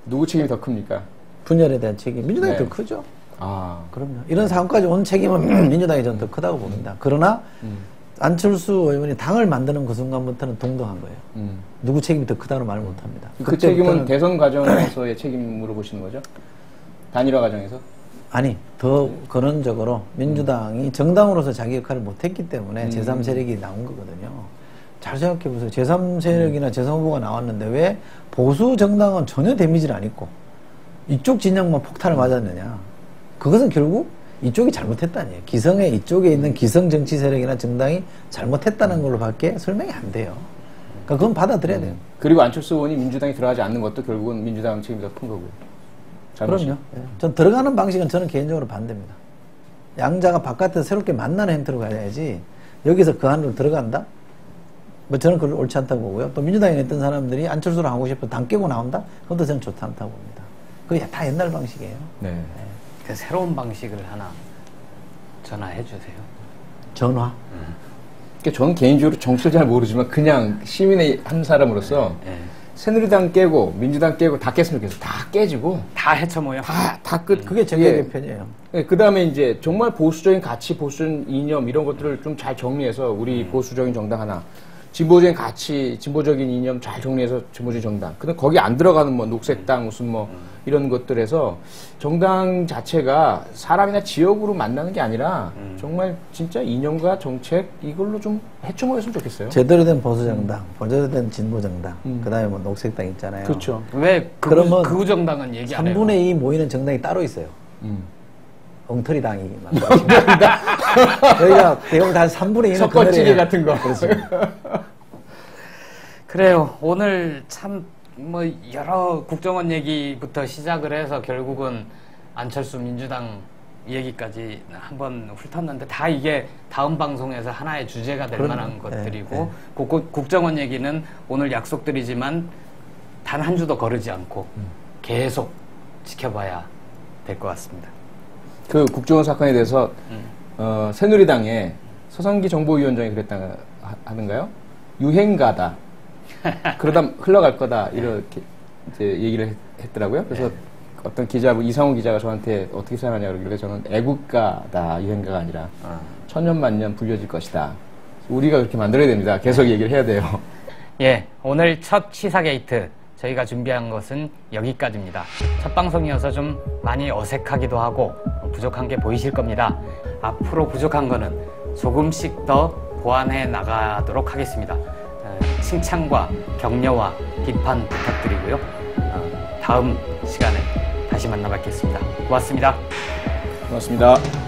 누구 책임이 더 큽니까? 분열에 대한 책임. 민주당이 더 크죠. 그럼요. 이런 상황까지 온 책임은 민주당이 좀 더 크다고 봅니다. 그러나 안철수 의원이 당을 만드는 그 순간부터는 동등한 거예요. 누구 책임이 더 크다고 말을 못합니다. 그 책임은 대선 과정에서의 책임으로 보시는 거죠? 단일화 과정에서? 아니, 더 근원적으로 민주당이 정당으로서 자기 역할을 못했기 때문에 제3세력이 나온 거거든요. 잘 생각해보세요. 제3세력이나 제3후보가 나왔는데 왜 보수 정당은 전혀 데미지를 안 입고 이쪽 진영만 폭탄을 맞았느냐. 그것은 결국 이쪽이 잘못했다니에요. 기성의 이쪽에 있는 기성 정치 세력이나 정당이 잘못했다는 걸로 밖에 설명이 안 돼요. 그러니까 그건 받아들여야 돼요. 그리고 안철수 의원이 민주당에 들어가지 않는 것도 결국은 민주당 책임이 더 큰 거고요. 그럼요. 예. 전 들어가는 방식은 저는 개인적으로 반대입니다. 양자가 바깥에서 새롭게 만나는 형태로 가야지 여기서 그 안으로 들어간다? 뭐 저는 그걸 옳지 않다고 보고요. 또 민주당에 있던 사람들이 안철수랑 하고 싶어 당 깨고 나온다? 그것도 저는 좋지 않다고 봅니다. 그게 다 옛날 방식이에요. 네. 그 새로운 방식을 하나 전화해 주세요. 전화. 그러니까 저는 개인적으로 정치를 잘 모르지만 그냥 시민의 한 사람으로서 예. 새누리당 깨고 민주당 깨고 다 깼으면 좋겠어. 다 깨지고 다 해쳐모여. 다 끝. 그게 정의의 편이에요. 그 다음에 이제 정말 보수적인 가치, 보수적인 이념 이런 것들을 좀 잘 정리해서 우리 보수적인 정당 하나, 진보적인 가치, 진보적인 이념 잘 정리해서 진보적인 정당. 근데 거기 안 들어가는 뭐 녹색당 무슨 뭐 이런 것들에서 정당 자체가 사람이나 지역으로 만나는 게 아니라 정말 진짜 이념과 정책 이걸로 좀 헤쳐모였으면 좋겠어요. 제대로 된 보수정당, 제대로 된 진보정당, 그 다음에 뭐 녹색당 있잖아요. 그렇죠. 왜 그러면 극우 정당은 얘기 안 해요? 3분의 2 모이는 정당이 따로 있어요. 엉터리당이 여기가 대형 한 3분의 2는 석거찌개 같은 거. 그렇죠. 그래요. 오늘 참 뭐 여러 국정원 얘기부터 시작을 해서 결국은 안철수 민주당 얘기까지 한번 훑었는데 다 이게 다음 방송에서 하나의 주제가 될 만한 것들이고 국정원 얘기는 오늘 약속드리지만 단 한 주도 거르지 않고 계속 지켜봐야 될 것 같습니다. 그 국정원 사건에 대해서 새누리당의 서성기 정보위원장이 그랬다 하는가요? 유행가다. 그러다 흘러갈 거다. 이렇게 이제 얘기를 했더라고요. 그래서 어떤 기자분, 이상호 기자가 저한테 어떻게 생각하냐 그러길래 저는 애국가다. 유행가가 아니라 천년만년 불려질 것이다. 우리가 그렇게 만들어야 됩니다. 계속 얘기를 해야 돼요. 예, 오늘 첫 시사 게이트 저희가 준비한 것은 여기까지입니다. 첫 방송이어서 좀 많이 어색하기도 하고 부족한 게 보이실 겁니다. 앞으로 부족한 거는 조금씩 더 보완해 나가도록 하겠습니다. 칭찬과 격려와 비판 부탁드리고요. 다음 시간에 다시 만나 뵙겠습니다. 고맙습니다. 고맙습니다.